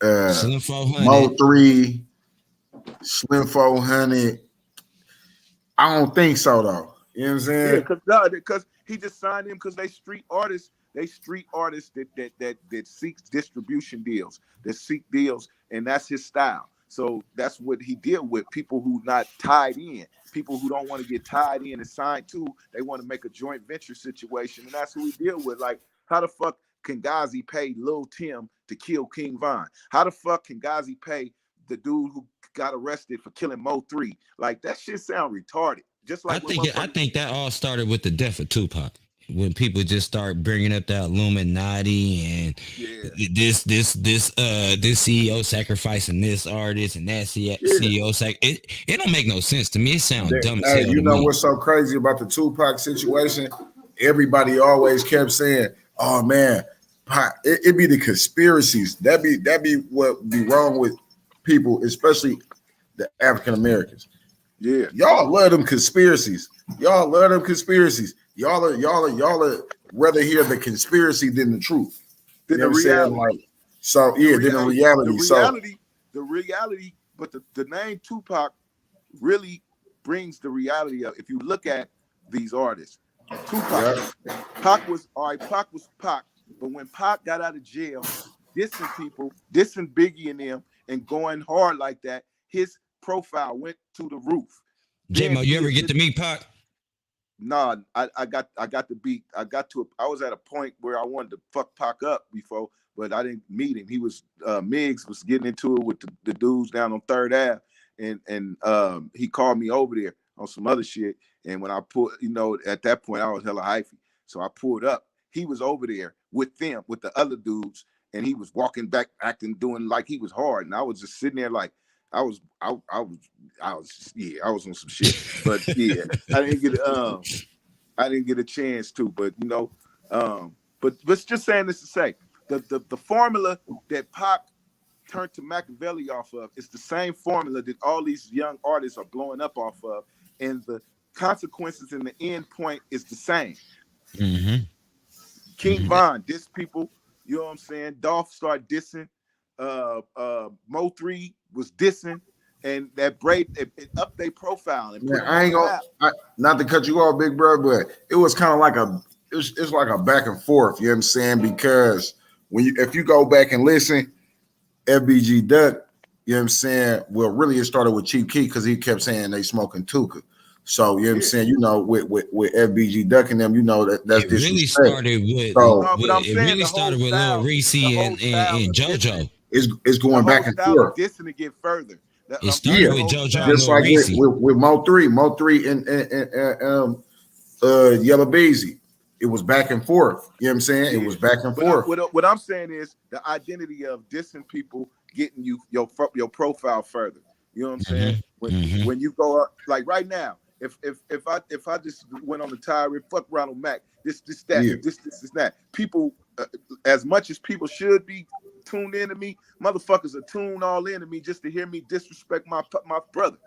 Slim 400. Mo 3, Slim 400. I don't think so though. You know what I'm saying? Yeah, because he just signed him because they street artists. They street artists that seek distribution deals, that seek deals, and that's his style. So that's what he deal with. People who not tied in, people who don't want to get tied in and signed to. They want to make a joint venture situation, and that's who we deal with. Like, how the fuck can Ghazi pay Lil Tim to kill King Von? How the fuck can Ghazi pay the dude who got arrested for killing Mo 3? Like, that shit sound retarded. Just like I think that all started with the death of Tupac. When people just start bringing up that Illuminati and this CEO sacrificing this artist and that CEO it don't make no sense to me. It sounds dumb as hell. You know what's so crazy about the Tupac situation? Everybody always kept saying, "Oh man, it be the conspiracies." That be what be wrong with people, especially the African Americans. Yeah, y'all love them conspiracies. Y'all are rather hear the conspiracy than the truth. Than the reality. Like, so yeah, than the reality. The reality, but the name Tupac really brings the reality of. If you look at these artists, Tupac, Pac was Pac, but when Pac got out of jail, dissing people, dissing Biggie and them, and going hard like that, his profile went to the roof. Jmo, you ever get to meet Pac? Nah, I got to. I was at a point where I wanted to fuck Pac up before, but I didn't meet him. He was Miggs was getting into it with the dudes down on 3rd Ave, and he called me over there on some other shit. And when I pulled, at that point I was hella hyphy, so I pulled up. He was over there with them, with the other dudes, and he was walking back, doing like he was hard, and I was just sitting there like. I was on some shit, but yeah, I didn't get a chance to, but but just saying this to say the formula that Pac turned to Machiavelli off of is the same formula that all these young artists are blowing up off of, and the consequences in the end point is the same. Mm-hmm. King Von diss people, you know what I'm saying? Dolph started dissing. Mo 3 was dissing, and that it upped their profile. And I ain't gonna not to cut you off, big bro, but it was kind of like it's like a back and forth. You know what I'm saying? Because if you go back and listen, FBGDuck, you know what I'm saying? Well, really, it started with Chief Keef because he kept saying they smoking Tuka. So you know what I'm saying? With FBGDuck and them, that's it really started with. It really started with Lil Reese and JoJo. It's going back and forth. Dissing to get further. It started with JoJo, just like with Mo 3 and Yellow Beezy. It was back and forth. You know what I'm saying? It was back and forth. What I'm saying is the identity of dissing people getting you your profile further. You know what I'm saying? When you go up, like right now, if I just went on the tirade, fuck Ronald Mack, this that. People, as much as people should be tuned into me, motherfuckers are tuned all into me just to hear me disrespect my brother.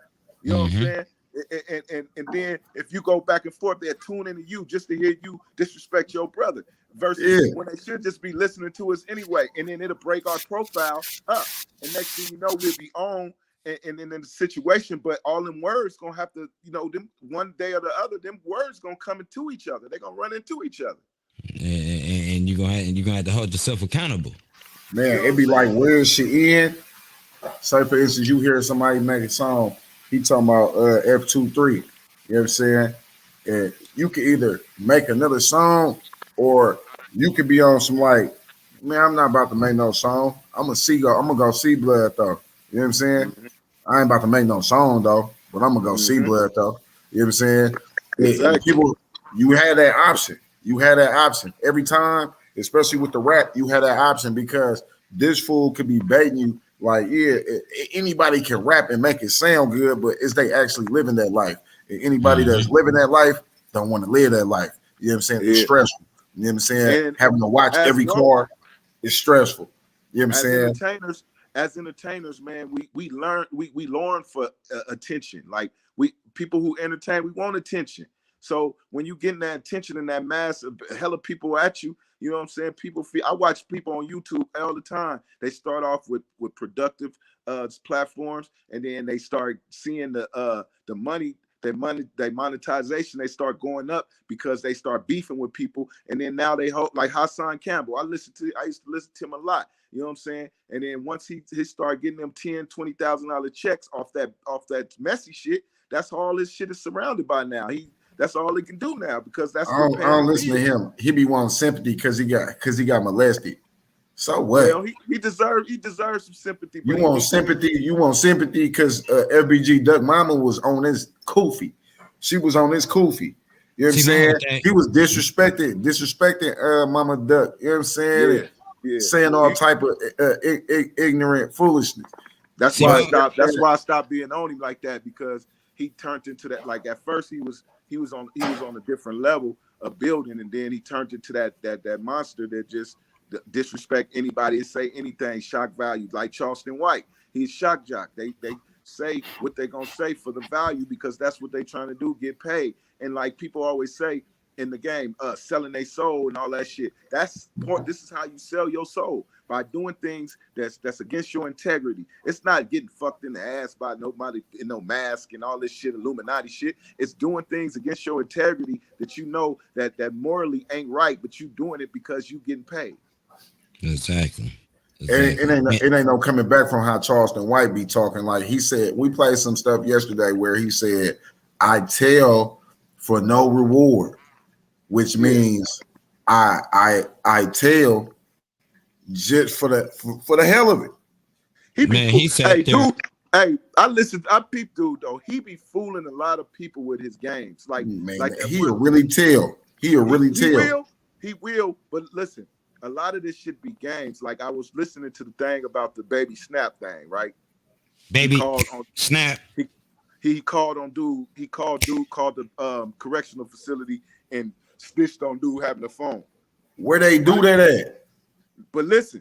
You know what I'm saying? And then if you go back and forth, they'll tune into you just to hear you disrespect your brother. Versus when they should just be listening to us anyway, and then it'll break our profile up. And next thing you know, we'll be on and then in the situation, but all them words gonna have to, them one day or the other, them words gonna come into each other. They're gonna run into each other. And you're gonna have to hold yourself accountable. Man, it'd be like where's she in? Say for instance, you hear somebody make a song, he talking about F23. You know what I'm saying? And you can either make another song or you could be on some like, man, I'm not about to make no song. I'm gonna go see blood though. You know what I'm saying? Mm-hmm. I ain't about to make no song though, but I'm gonna go see blood though. You know what I'm saying? Exactly. People, you had that option. You had that option every time, especially with the rap. You had that option because this fool could be baiting you. Like, anybody can rap and make it sound good, but is they actually living that life? And anybody that's living that life don't want to live that life. You know what I'm saying? It's stressful. You know what I'm saying? And having to watch every car is stressful. You know what I'm saying? As entertainers, man, we learn for attention. Like people who entertain, we want attention. So when you getting that attention and that mass of hella people at you, you know what I'm saying? People feel. I watch people on YouTube all the time. They start off with productive platforms, and then they start seeing the money. Their monetization, they start going up because they start beefing with people, and then now they hope like Hassan Campbell. I used to listen to him a lot. You know what I'm saying? And then once he started getting them $10,000-$20,000 checks off that messy shit, that's all this shit is surrounded by now. That's all he can do now because that's. I don't listen to him. He be wanting sympathy because he got molested. So what? Well, he deserves some sympathy. You want sympathy? You want sympathy because FBGDuck mama was on his koofy. She was on his koofy. You know what I'm saying? He was disrespecting Mama Duck. You know what I'm saying? Yeah. Saying all type of ignorant foolishness. That's why I stopped being on him like that because he turned into that. Like at first he was on a different level of building, and then he turned into that monster that just disrespect anybody and say anything shock value, like Charleston White. He's shock jock. They say what they're gonna say for the value because that's what they're trying to do, get paid. And like people always say in the game, selling their soul and all that shit. This is how you sell your soul, by doing things that's against your integrity. It's not getting fucked in the ass by nobody in no mask and all this shit, Illuminati shit. It's doing things against your integrity that you know that morally ain't right, but you doing it because you getting paid. Exactly. It ain't no coming back from how Charleston White be talking. Like he said, we played some stuff yesterday where he said, I tell for no reward, which means I tell just for the hell of it. He said, dude, hey, I peep dude though. He be fooling a lot of people with his games. Like, he'll really tell. He will, but listen. A lot of this should be games. Like I was listening to the thing about the baby snap thing, right? Baby snap. He called on dude. He called the correctional facility and snitched on dude having a phone. Where they do that at? But listen,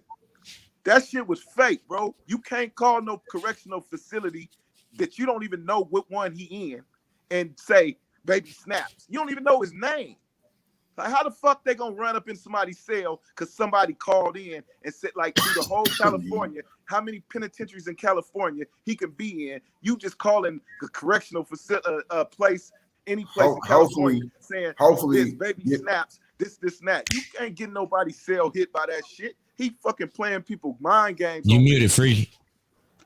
that shit was fake, bro. You can't call no correctional facility that you don't even know what one he in and say baby snaps. You don't even know his name. Like, how the fuck they gonna run up in somebody's cell because somebody called in and said, like, through the whole California, how many penitentiaries in California he can be in? You just calling the correctional place, any place in California, saying, this baby snaps, this, and that. You can't get nobody's cell hit by that shit. He fucking playing people mind games. You muted, Free.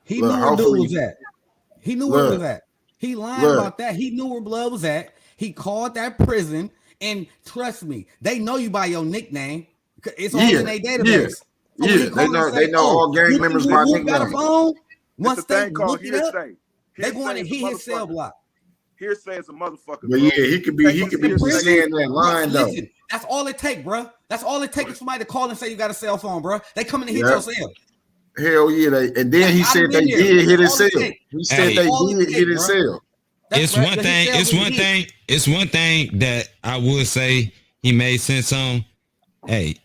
He knew where dude was at. He knew where it was at. He lied about that. He knew where blood was at. He called that prison. And trust me, they know you by your nickname. It's all in their database. So they know all gang members by nickname. Once they look it up, they going to hit his cell block. Hearsay is a motherfucker. But yeah, he could be saying that line though. Listen, that's all it take, bro. That's all it takes is somebody to call and say you got a cell phone, bro. They coming to hit your cell. Hell yeah, and then he said they did hit his cell. He said they did hit his cell. It's one thing. It's one thing that I would say he made sense on. Hey,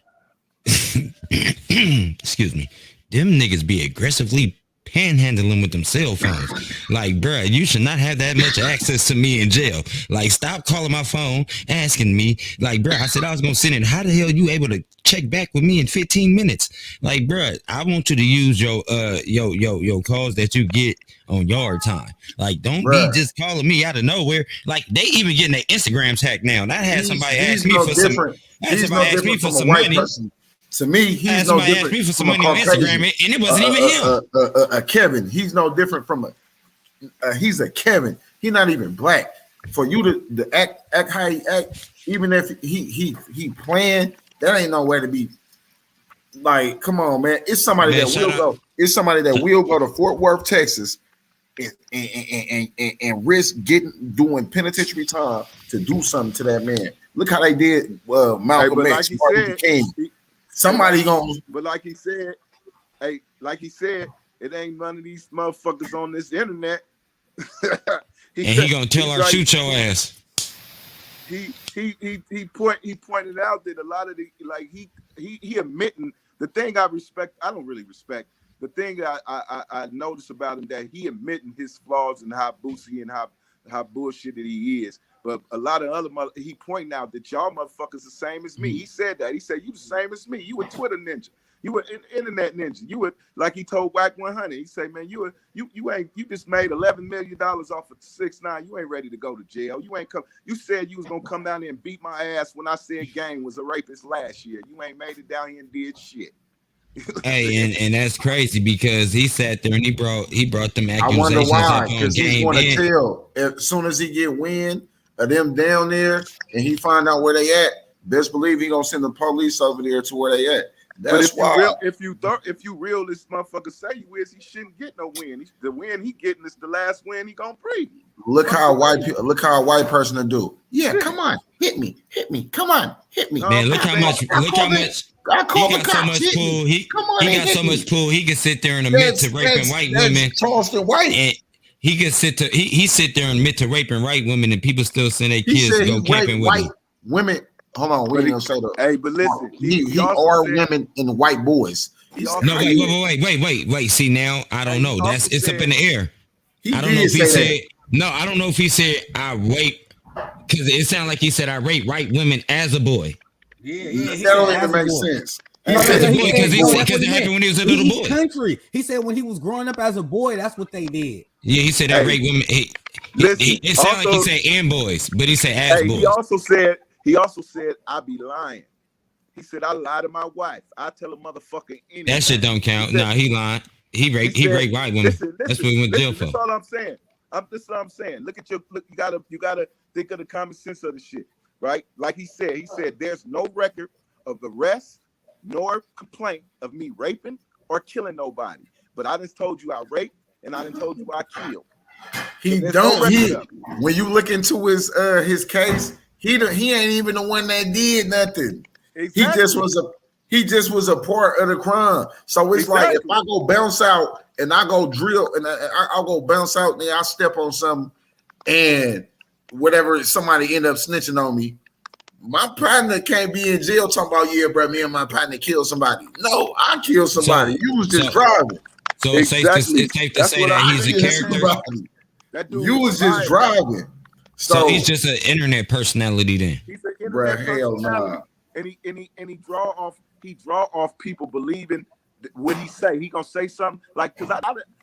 excuse me. Them niggas be aggressively panhandling with them cell phones. Like, bruh, you should not have that much access to me in jail. Like, stop calling my phone, asking me. Like, bruh, I said I was gonna send it. How the hell you able to check back with me in 15 minutes? Like, bruh, I want you to use your calls that you get on yard time. Like, don't be just calling me out of nowhere. Like, they even getting their Instagrams hacked now. And I had somebody ask me for some. He's no different from a white person. To me, he's no different me for some from money a on Instagram, and it wasn't even him. A Kevin. He's no different from he's a Kevin. He's not even black. For you to act how he act, even if he playing, that ain't nowhere to be. Like, come on, man. It's somebody that will go. It's somebody that will go to Fort Worth, Texas, and risk doing penitentiary time to do something to that man. Look how they did Malcolm X, Martin Luther King. Somebody gonna. But like he said, it ain't none of these motherfuckers on this internet. he gonna tell her shoot your ass. He pointed out that a lot of the he admitting the thing I don't really respect. The thing I noticed about him that he admitting his flaws and how boozy and how bullshitted he is. But a lot of other he pointing out that y'all motherfuckers the same as me. He said that. He said you the same as me. You a Twitter ninja. You were internet ninja. You were like he told Whack 100. He said, man, you just made $11 million off of 6ix9ine. You ain't ready to go to jail. You ain't come. You said you was gonna come down there and beat my ass when I said Gang was a rapist last year. You ain't made it down here and did shit. Hey, and that's crazy because he sat there and he brought them accusations. I wonder why, because he's going to tell as soon as he get wind of them down there and he find out where they at. Best believe he gonna send the police over there to where they at. That's why. If you real, this motherfucker say you is, he shouldn't get no win. The win he getting is the last win he gonna pre. Look how a white person to do. Yeah, come on, hit me, come on, hit me. Man, look how much. I call he the got so much pull. He got so much pull. He can sit there and admit to raping white women. Charleston White. And he can sit there and admit to raping white women, and people still send their kids to go camping with him. Women. Hold on, we ain't gonna say that. Hey, but listen, he are women and white boys. No, wait. See, now I don't know. It's up in the air. I don't know if he said. No, I don't know if he said I rape, because it sounded like he said I rape white women as a boy. Yeah, that don't even make sense. Because it happened when he was a little boy. Country. He said when he was growing up as a boy, that's what they did. Yeah, he said I rape women. It sounded like he said and boys, but he said as boys. He also said I be lying. He said I lie to my wife. I tell a motherfucker anything. That shit don't count. No, he lied. He raped white women. That's what he went to jail for. That's all I'm saying. This is what I'm saying. Look, you gotta think of the common sense of the shit, right? Like he said there's no record of arrest nor complaint of me raping or killing nobody. But I just told you I raped and I done told you I killed. When you look into his case, he ain't even the one that did nothing. Exactly. He just was a part of the crime. So it's like if I go bounce out and I go drill and I'll go bounce out and then I step on something and whatever, somebody end up snitching on me. My partner can't be in jail talking about, yeah, bro, me and my partner killed somebody. No, I killed somebody. You was just driving. So it's safe to say that he's a character. You was just driving. So he's just an internet personality then. He's an internet personality. And he draw off people believing what he say. He gonna say something like, because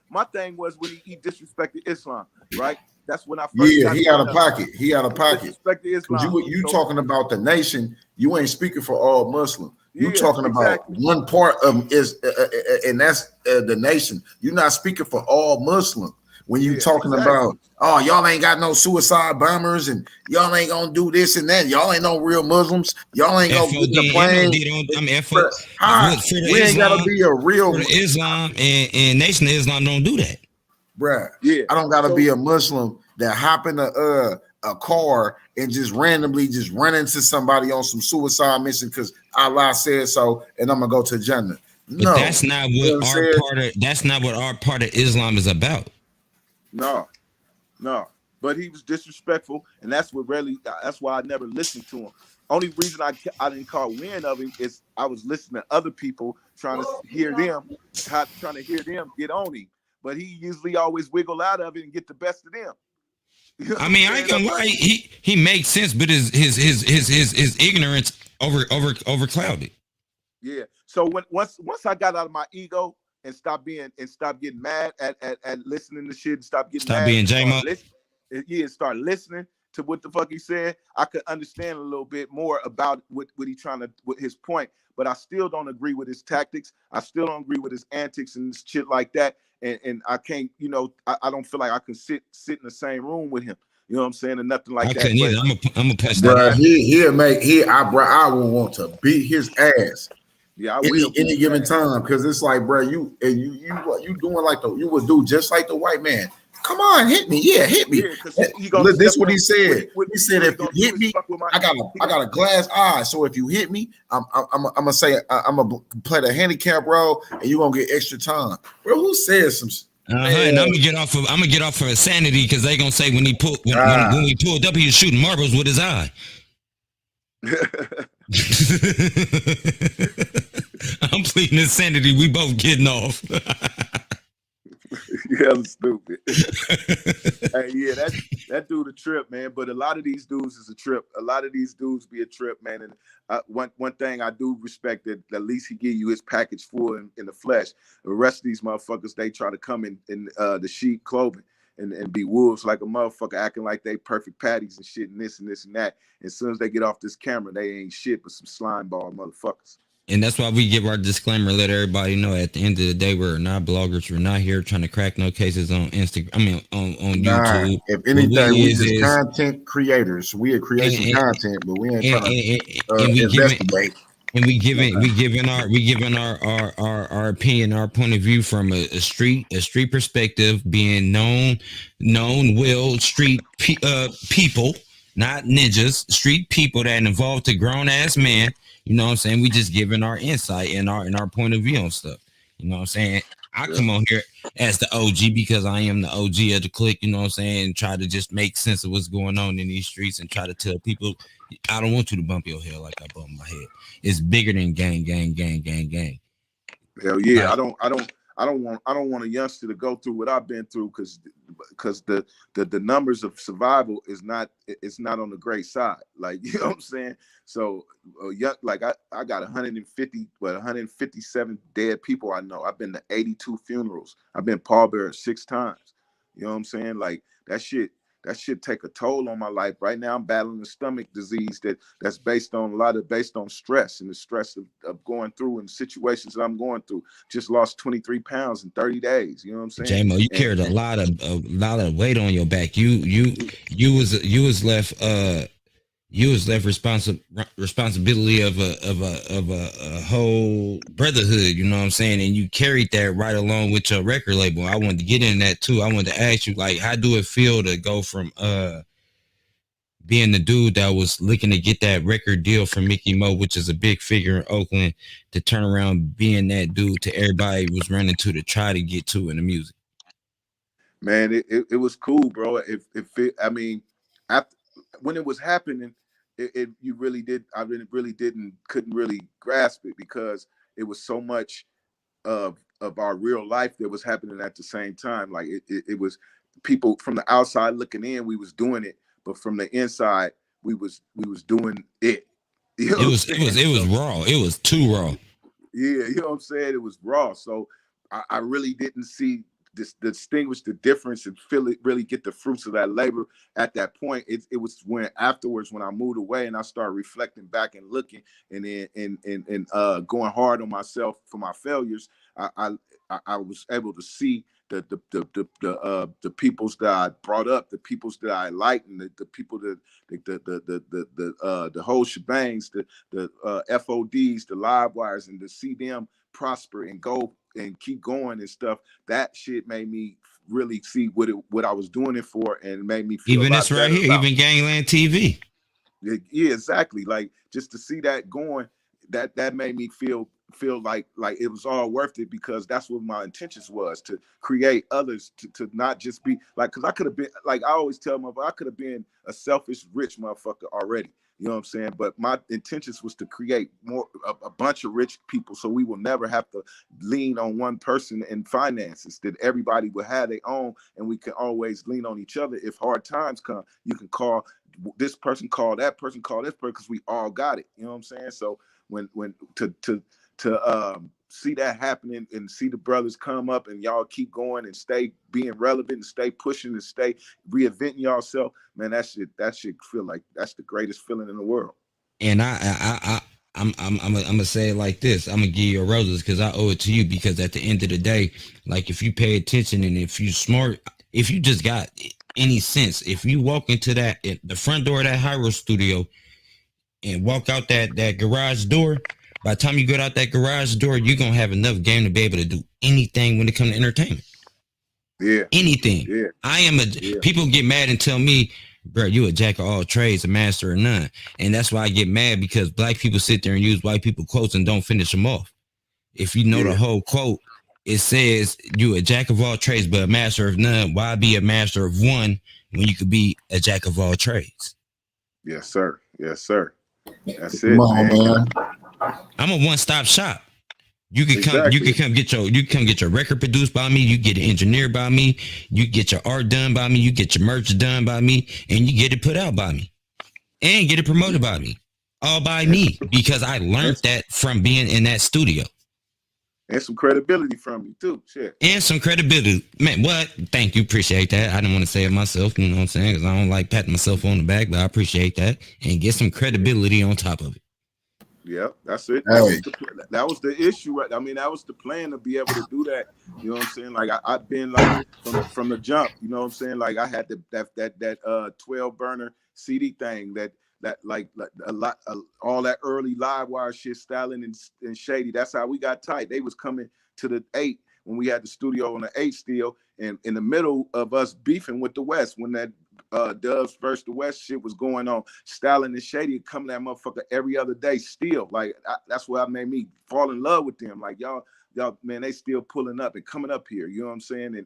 my thing was when he disrespected Islam, right? That's when I first he out of pocket. He out of pocket. Islam. You talking about the nation. You ain't speaking for all Muslim. You talking about one part of is and that's the nation. You're not speaking for all Muslim. When you talking about, oh, y'all ain't got no suicide bombers and y'all ain't gonna do this and that. Y'all ain't no real Muslims. Y'all ain't gonna get the plane. We ain't gotta be a real Islam and Nation of Islam don't do that. Bruh, I don't gotta be a Muslim that hop in a car and just randomly just run into somebody on some suicide mission because Allah said so, and I'm gonna go to Jannah. No, but that's not what our part of Islam is about. No, but he was disrespectful, and that's why I never listened to him. Only reason I didn't call wind of him is I was listening to other people trying to hear them get on him. but he usually always wiggle out of it and get the best of them. You know I mean, I ain't gonna lie. He makes sense, but his ignorance overclouded. Yeah. So once I got out of my ego and stop getting mad at listening to shit and stop getting Stop mad being and Jmo. start listening to what the fuck he said, I could understand a little bit more about what he trying to, with his point. But I still don't agree with his tactics. I still don't agree with his antics and shit like that. And I can't, I don't feel like I can sit in the same room with him. You know what I'm saying? And nothing like I that. couldn't either. I'm a punch that Bro, out. I would want to beat his ass. Yeah, I will. Any given time, because it's like, bro, you doing like you would do just like the white man. Come on, hit me. Yeah, hit me. Yeah, look, this is what he said. He said, if you hit me, I got a glass eye. So if you hit me, I'm gonna say I'm gonna play the handicap role, and you gonna get extra time. Bro, who says some? And I'm gonna get off of sanity because they gonna say when he pulled up, he was shooting marbles with his eye. I'm pleading insanity. We both getting off. Yeah, I'm stupid. Hey, yeah, that dude a trip, man. But a lot of these dudes is a trip. A lot of these dudes be a trip, man. And one thing I do respect, that at least he give you his package full in the flesh. The rest of these motherfuckers, they try to come in the sheep clothing and be wolves like a motherfucker, acting like they perfect patties and shit and this and this and that. And as soon as they get off this camera, they ain't shit but some slime ball motherfuckers. And that's why we give our disclaimer, let everybody know at the end of the day, we're not bloggers. We're not here trying to crack no cases on Instagram. I mean, on YouTube. If anything, we just content creators. We are creating content, but we ain't trying to investigate. And we giving our opinion, our point of view from a street perspective, being known street people, not ninjas, street people that involved a grown ass man. You know what I'm saying? We just giving our insight and our point of view on stuff. You know what I'm saying? I come on here as the OG because I am the OG of the clique, you know what I'm saying? And try to just make sense of what's going on in these streets and try to tell people, I don't want you to bump your head like I bump my head. It's bigger than gang. Hell yeah, I don't want a youngster to go through what I've been through because the numbers of survival is not on the great side. Like, you know what I'm saying? So like I got 157 dead people I know. I've been to 82 funerals. I've been pallbearer 6 times. You know what I'm saying? Like that shit take a toll on my life. Right now I'm battling a stomach disease that's based on stress and the stress of going through and situations that I'm going through. Just lost 23 pounds in 30 days. You know what I'm saying? Jmo, you carried a lot of weight on your back. You was left responsibility of a whole brotherhood, you know what I'm saying? And you carried that right along with your record label. I wanted to get in that too. I wanted to ask you, like, how do it feel to go from being the dude that was looking to get that record deal from Mickey Mo, which is a big figure in Oakland, to turn around being that dude to everybody was running to try to get to in the music? Man, it was cool, bro. When it was happening, you really did. I really couldn't really grasp it because it was so much of our real life that was happening at the same time. Like it was people from the outside looking in, we was doing it, but from the inside, we was doing it. You know it was raw. It was too raw. Yeah, you know what I'm saying? It was raw. So I really didn't distinguish the difference and really get the fruits of that labor at that point. It was when afterwards, when I moved away and I started reflecting back and looking and then going hard on myself for my failures, I was able to see the peoples that I brought up, the peoples that I liked, and the people that the whole shebangs, the FODs, the live wires, and to see them prosper and go and keep going and stuff. That shit made me really see what I was doing it for, and made me feel even this right here, even Gangland TV. Yeah, exactly. Like just to see that going, that made me feel like it was all worth it, because that's what my intentions was, to create others, to not just be like, because I could have been, like I always tell my, I could have been a selfish rich motherfucker already. You know what I'm saying? But my intentions was to create a bunch of rich people, so we will never have to lean on one person in finances. That everybody will have their own, and we can always lean on each other. If hard times come, you can call this person, call that person, call this person, because we all got it. You know what I'm saying? So when to see that happening and see the brothers come up and y'all keep going and stay being relevant and stay pushing and stay reinventing yourself, man, that shit feel like that's the greatest feeling in the world. And I'm gonna say it like this. I'm gonna give you roses because I owe it to you, because at the end of the day, like, if you pay attention and if you smart, if you just got any sense, if you walk into the front door of that Hyro studio and walk out that garage door, by the time you get out that garage door, you're going to have enough game to be able to do anything when it comes to entertainment. Yeah. Anything. Yeah. People get mad and tell me, bro, you a jack of all trades, a master of none. And that's why I get mad, because black people sit there and use white people quotes and don't finish them off. If you know the whole quote, it says you a jack of all trades, but a master of none. Why be a master of one when you could be a jack of all trades? Yes, sir. Yes, sir. That's it, Come on, man. I'm a one-stop shop. You can come, you can get your record produced by me, you get it engineered by me, you get your art done by me, you get your merch done by me, and you get it put out by me. And get it promoted by me. All by me. Because I learned that from being in that studio. And some credibility from you too. Shit. And some credibility. Man, what? Thank you. Appreciate that. I didn't want to say it myself, you know what I'm saying? Because I don't like patting myself on the back, but I appreciate that. And get some credibility on top of it. Yeah, that's it. Hey. That was the issue. I mean, that was the plan, to be able to do that. You know what I'm saying? Like I've been like from the jump. You know what I'm saying? Like I had that 12 burner CD thing that like a lot all that early live wire shit, styling and shady. That's how we got tight. They was coming to the 8 when we had the studio on the 8 still, and in the middle of us beefing with the West when that Doves versus the West shit was going on. Styling and Shady coming that motherfucker every other day still. Like that's what made me fall in love with them. Like y'all, man, they still pulling up and coming up here. You know what I'm saying?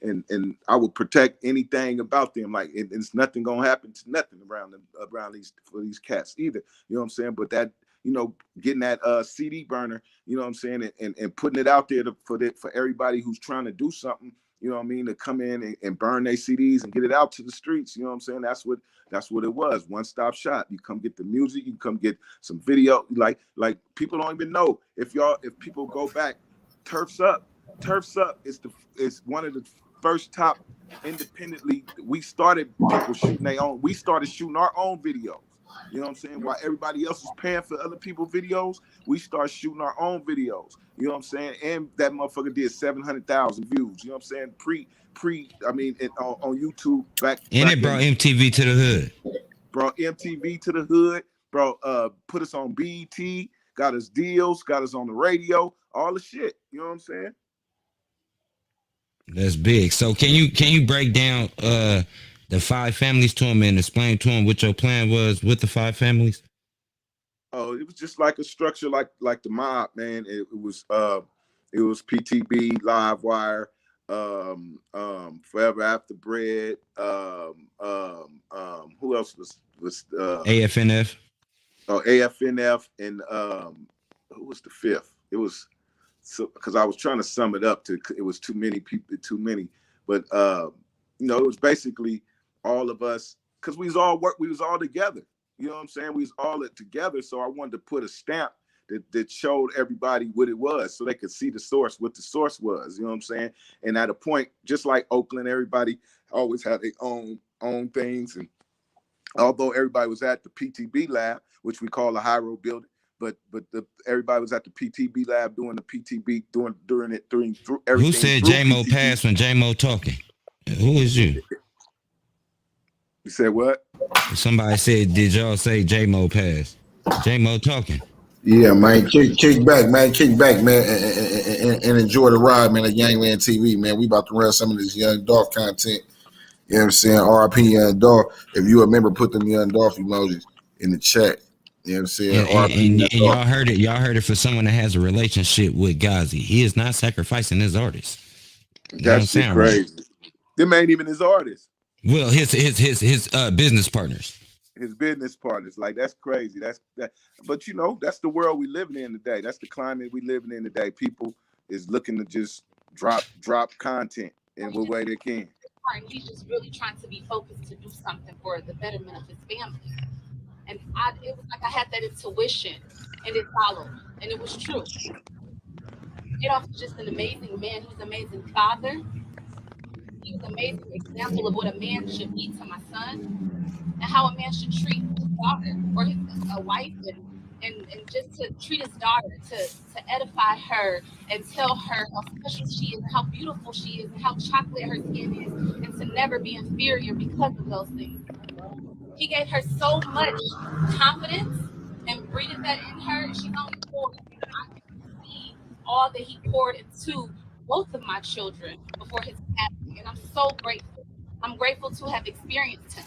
And I would protect anything about them. Like it's nothing gonna happen to nothing around these cats either. You know what I'm saying? But that, you know, getting that CD burner, you know what I'm saying, and putting it out there for everybody who's trying to do something. You know what I mean? To come in and burn their CDs and get it out to the streets. You know what I'm saying? That's what it was. One-stop shop. You come get the music. You come get some video. Like people don't even know if people go back. Turfs Up is one of the first top independently. We started people shooting their own. We started shooting our own videos. You know what I'm saying? While everybody else was paying for other people's videos, we started shooting our own videos. You know what I'm saying? And that motherfucker did 700,000 views. You know what I'm saying? I mean, on YouTube back. And it brought MTV to the hood. Brought MTV to the hood. Bro, put us on BET. Got us deals. Got us on the radio. All the shit. You know what I'm saying? That's big. So can you break down the 5 families to him and explain to him what your plan was with the 5 families? Oh, it was just like a structure, like the mob, man. It was PTB, Livewire, Forever After Bread. Who else was AFNF? Oh, AFNF, and who was the 5th? It was because I was trying to sum it up it was too many people, but you know, it was basically all of us, because we was all together. You know what I'm saying? We was all together. So I wanted to put a stamp that showed everybody what it was, so they could see the source, what the source was. You know what I'm saying? And at a point, just like Oakland, everybody always had their own things. And although everybody was at the PTB lab, which we call the Hyro building, but everybody was at the PTB lab doing the PTB, doing everything. Who said Jmo passed when Jmo talking? Who is you? You said what? Somebody said, did y'all say Jmo passed? Jmo talking. Yeah, man. Kick back, man, and enjoy the ride, man, at Gangland TV, man. We about to run some of this Young Dolph content. You know what I'm saying? RIP Young Dolph. If you remember, put them Young Dolph emojis in the chat. You know what I'm saying? And y'all heard it. Y'all heard it for someone that has a relationship with Ghazi. He is not sacrificing his artist. That's crazy. Right. Them ain't even his artists. Well, his business partners. his business partners. Like, that's crazy. That's that. But you know, that's the world we living in today. That's the climate we living in today. People is looking to just drop content in what way they can. He's just really trying to be focused to do something for the betterment of his family. And it was like I had that intuition, and it followed, and it was true. Dolph was just an amazing man. He was an amazing father. He was an amazing example of what a man should be to my son, and how a man should treat his daughter or a wife, and just to treat his daughter, to edify her and tell her how special she is, how beautiful she is, and how chocolate her skin is, and to never be inferior because of those things. He gave her so much confidence and breathed that in her. She's only 4. I can see all that he poured into both of my children before his passing, and I'm so grateful. I'm grateful to have experienced him,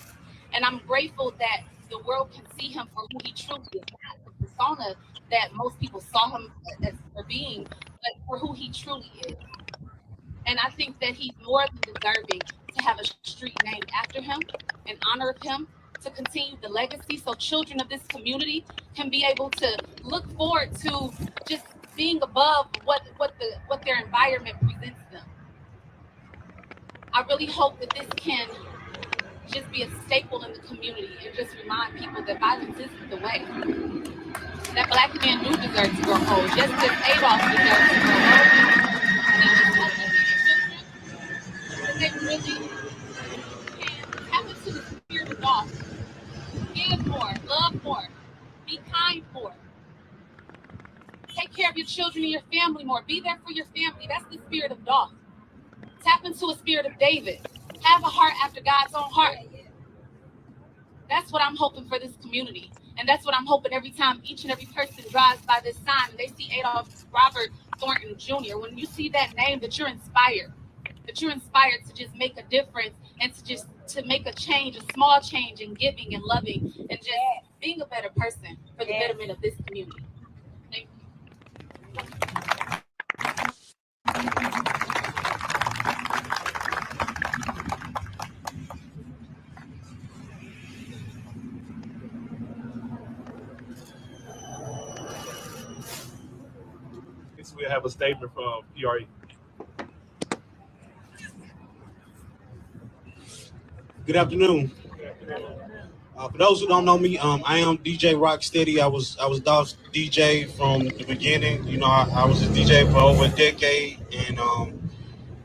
and I'm grateful that the world can see him for who he truly is, not the persona that most people saw him as for being, but for who he truly is. And I think that he's more than deserving to have a street named after him in honor of him, to continue the legacy, so children of this community can be able to look forward to just being above what their environment presents them. I really hope that this can just be a staple in the community and just remind people that violence isn't the way. That Black men do deserve to grow old, just as Adolph deserves to grow old. And they really can tap into the spirit of Dolph. Give more, love more, be kind more. Take care of your children and your family more. Be there for your family. That's the spirit of Dolph. Tap into a spirit of David. Have a heart after God's own heart. That's what I'm hoping for this community. And that's what I'm hoping every time each and every person drives by this sign and they see Adolph Robert Thornton Jr. When you see that name, that you're inspired to just make a difference and to make a change, a small change in giving and loving and just being a better person for the betterment of this community. Thank you. We'll have a statement from PRE. Good afternoon. For those who don't know me, I am DJ Rocksteady. I was Dolph's DJ from the beginning. You know, I was a DJ for over a decade, and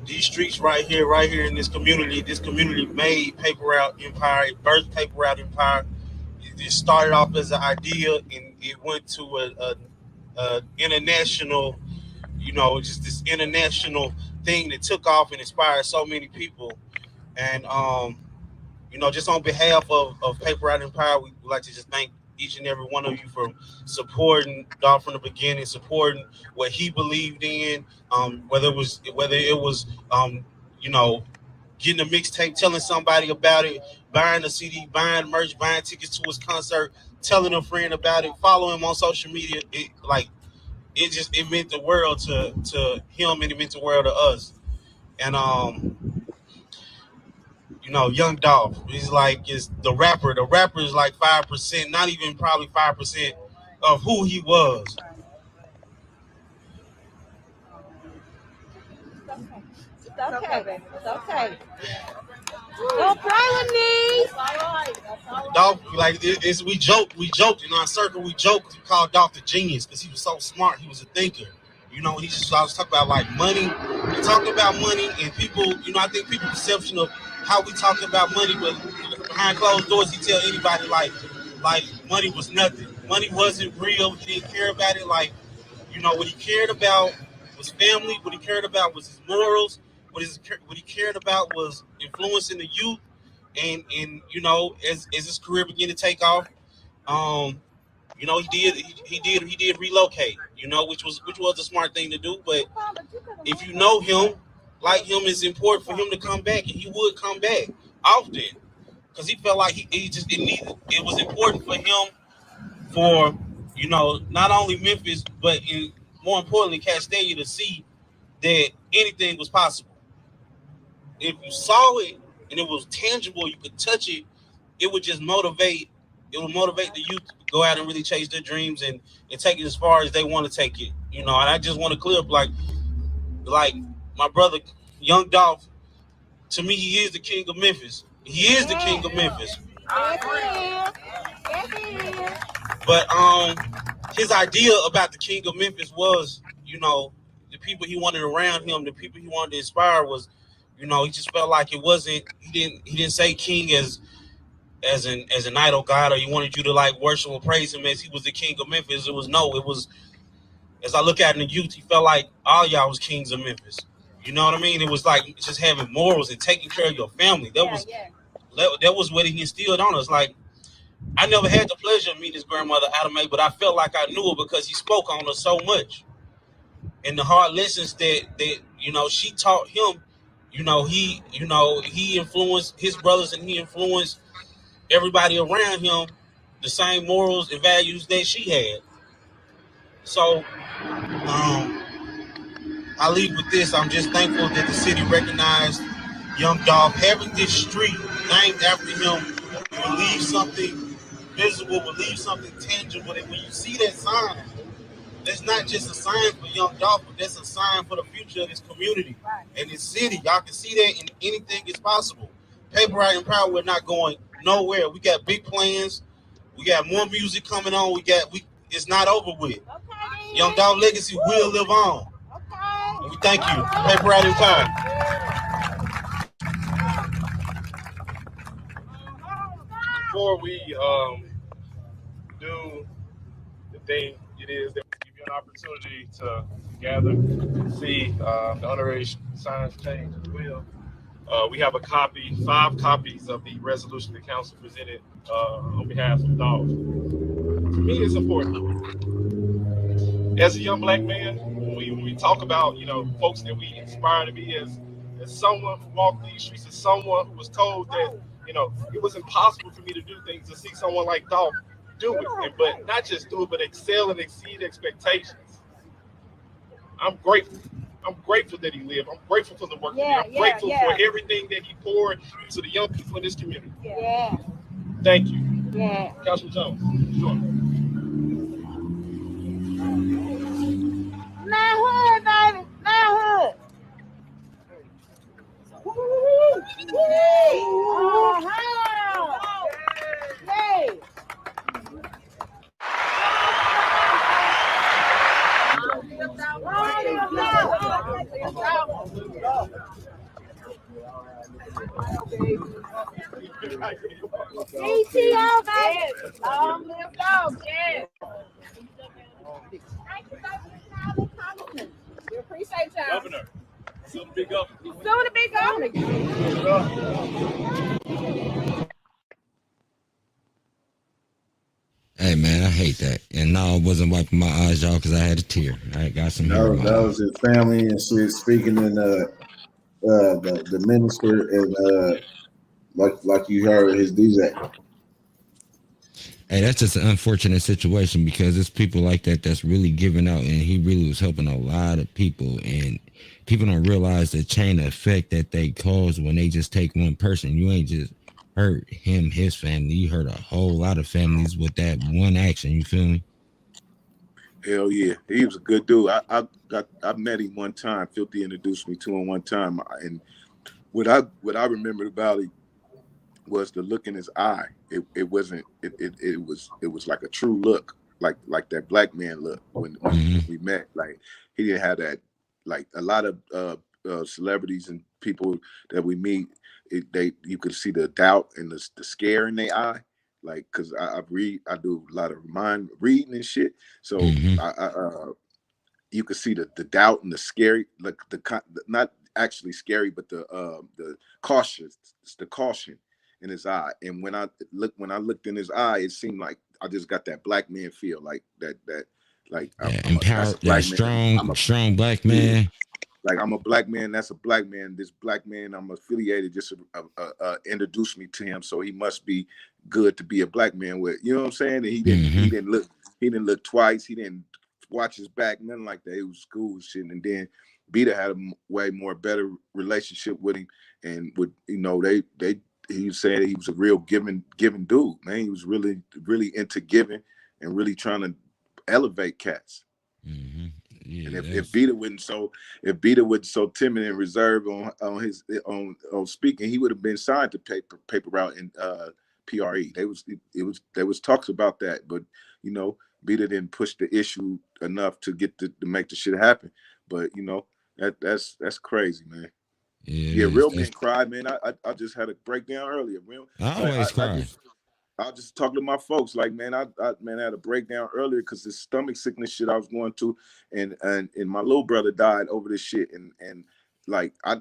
these streets right here in this community made Paper Route Empire. It birthed Paper Route Empire. It started off as an idea, and it went to a international, you know, just this international thing that took off and inspired so many people. And you know, just on behalf of Paper Route Empire, we would like to just thank each and every one of you for supporting Dolph from the beginning, supporting what he believed in, whether it was you know, getting a mixtape, telling somebody about it, buying a CD, buying merch, buying tickets to his concert, telling a friend about it, following him on social media. It meant the world to him, and it meant the world to us. And you know, Young Dolph, he's like, is the rapper. The rapper is like 5%, not even probably 5% of who he was. It's okay, baby. It's okay. Don't cry with me. Dolph, like, we joked in our circle. We joked. We called Dolph the genius because he was so smart. He was a thinker. You know, I was talking about like money. We talked about money, and people, you know, I think people's perception of how we talk about money, but behind closed doors, he tell anybody like money was nothing. Money wasn't real. He didn't care about it. Like, you know, what he cared about was family. What he cared about was his morals. What he cared about was influencing the youth. And you know, as his career began to take off, you know, he did relocate, you know, which was a smart thing to do. But if you know him, like him, it's important for him to come back, and he would come back often because he felt like it was important for him, for, you know, not only Memphis but more importantly Castalia, to see that anything was possible. If you saw it and it was tangible, you could touch it, it would just motivate motivate the youth to go out and really chase their dreams and take it as far as they want to take it. And I just want to clear up like my brother, Young Dolph. To me, he is the king of Memphis. He is the king of Memphis. But his idea about the king of Memphis was, the people he wanted around him, the people he wanted to inspire was, he just felt like it wasn't. He didn't say king as an idol god, or he wanted you to like worship or praise him as he was the king of Memphis. It was. As I look at it in the youth, he felt like all y'all was kings of Memphis. You know what I mean? It was like just having morals and taking care of your family. That was what he instilled on us. Like, I never had the pleasure of meeting his grandmother, Adame, but I felt like I knew her because he spoke on her so much. And the hard lessons that she taught him, he influenced his brothers and he influenced everybody around him the same morals and values that she had. So I leave with this. I'm just thankful that the city recognized Young Dolph. Having this street named after him will leave something visible, will leave something tangible. And when you see that sign, that's not just a sign for Young Dolph, but that's a sign for the future of this community and this city. Y'all can see that in anything is possible. Paper Route and Power, we're not going nowhere. We got big plans. We got more music coming on. It's not over with. Young Dolph legacy will live on. We thank you. Paper Route and Power. Before we do the thing, it is that we give you an opportunity to gather, see the honorary signs change as well. We have 5 copies of the resolution the council presented on behalf of Dolph. To me, it's important. As a young black man, when we talk about folks that we inspire to be, as someone who walked these streets, as someone who was told that it was impossible for me to do things, to see someone like Dolph do it, but not just do it, but excel and exceed expectations. I'm grateful. I'm grateful that he lived. I'm grateful for the work. I'm grateful for everything that he poured into the young people in this community. Thank you. Councilman Jones. Sure. Manhood, baby. Manhood. Yay. CTO, baby. Long live Dolph. Yeah. Thank you so much. We appreciate y'all. Governor. Soon to be governor. Soon to be governor. Hey man, I hate that. And no, I wasn't wiping my eyes, y'all, because I had a tear. I got some. That was his family and shit speaking in the minister and like you heard his DJ. Hey, that's just an unfortunate situation because it's people like that that's really giving out, and he really was helping a lot of people. And people don't realize the chain of effect that they cause when they just take one person. You ain't just hurt him, his family. You hurt a whole lot of families with that one action. You feel me? Hell yeah, he was a good dude. I met him one time. Filthy introduced me to him one time, and what I remembered about him was the look in his eye. It was like a true look, like that black man look when we met. Like he didn't have that. Like a lot of celebrities and people that we meet, you could see the doubt and the scare in their eye. Like, cause I do a lot of mind reading and shit. So you could see the doubt and the scary, like not actually scary, but the caution in his eye. And when I looked in his eye, it seemed like I just got that black man feel, like that empowered, that strong black man. Like I'm a black man, that's a black man. This black man I'm affiliated just introduced me to him, so he must be good to be a black man with. You know what I'm saying? And he didn't look twice. He didn't watch his back, nothing like that. It was cool shit. And then Beta had a way more better relationship with him, and would they he was saying he was a real giving dude, man. He was really into giving and really trying to elevate cats. Mm-hmm. Yeah, and if Beta wasn't so timid and reserved on speaking, he would have been signed to paper route in PRE. There was talks about that, but you know, Beta didn't push the issue enough to get to make the shit happen. But you know, that's crazy, man. Yeah, real men cry, man. I just had a breakdown earlier, real. I always cry. I just talked to my folks, like, man, I had a breakdown earlier because this stomach sickness shit I was going through, and my little brother died over this shit, and like I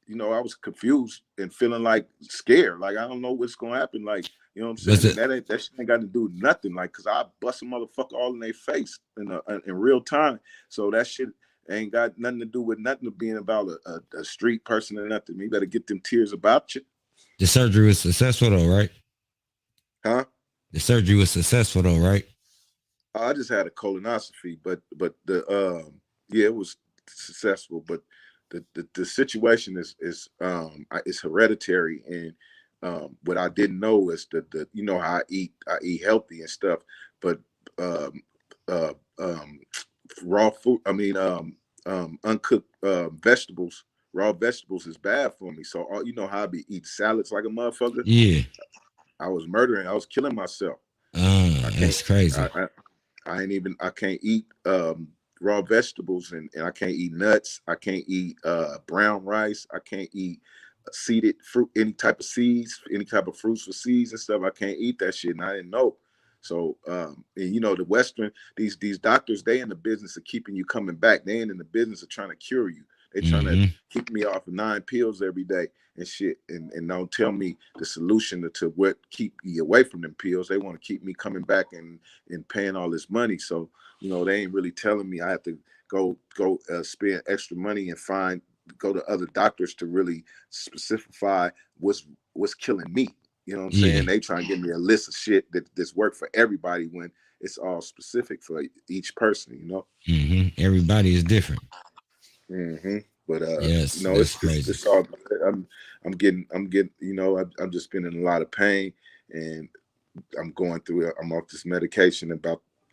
you know, I was confused and feeling like scared, like I don't know what's gonna happen, like, you know what I'm saying? That shit ain't got to do nothing, like, cause I bust a motherfucker all in their face in real time, so that shit ain't got nothing to do with nothing of being about a street person or nothing. You better get them tears about you. The surgery was successful though, right? Huh? The surgery was successful though, right? I just had a colonoscopy, but the yeah, it was successful. But the situation is hereditary, and what I didn't know is the you know how I eat healthy and stuff, but raw food. I mean uncooked vegetables. Raw vegetables is bad for me. So you know how I be eating salads like a motherfucker. Yeah. I was murdering. I was killing myself. That's crazy. I can't eat raw vegetables, and I can't eat nuts. I can't eat brown rice. I can't eat seeded fruit, any type of seeds, any type of fruits with seeds and stuff. I can't eat that shit, and I didn't know. So, and you know, the Western, these doctors, they in the business of keeping you coming back. They ain't in the business of trying to cure you. They trying to keep me off of 9 pills every day and shit, and don't tell me the solution to what keep you away from them pills. They want to keep me coming back and paying all this money. So, you know, they ain't really telling me I have to go spend extra money and go to other doctors to really specify what's killing me. You know what I'm saying? They try and give me a list of shit that's work for everybody when it's all specific for each person, you know? Everybody is different. But yes, you know, it's all good. I'm getting, you know, I'm just been in a lot of pain, and I'm going through it. I'm off this medication.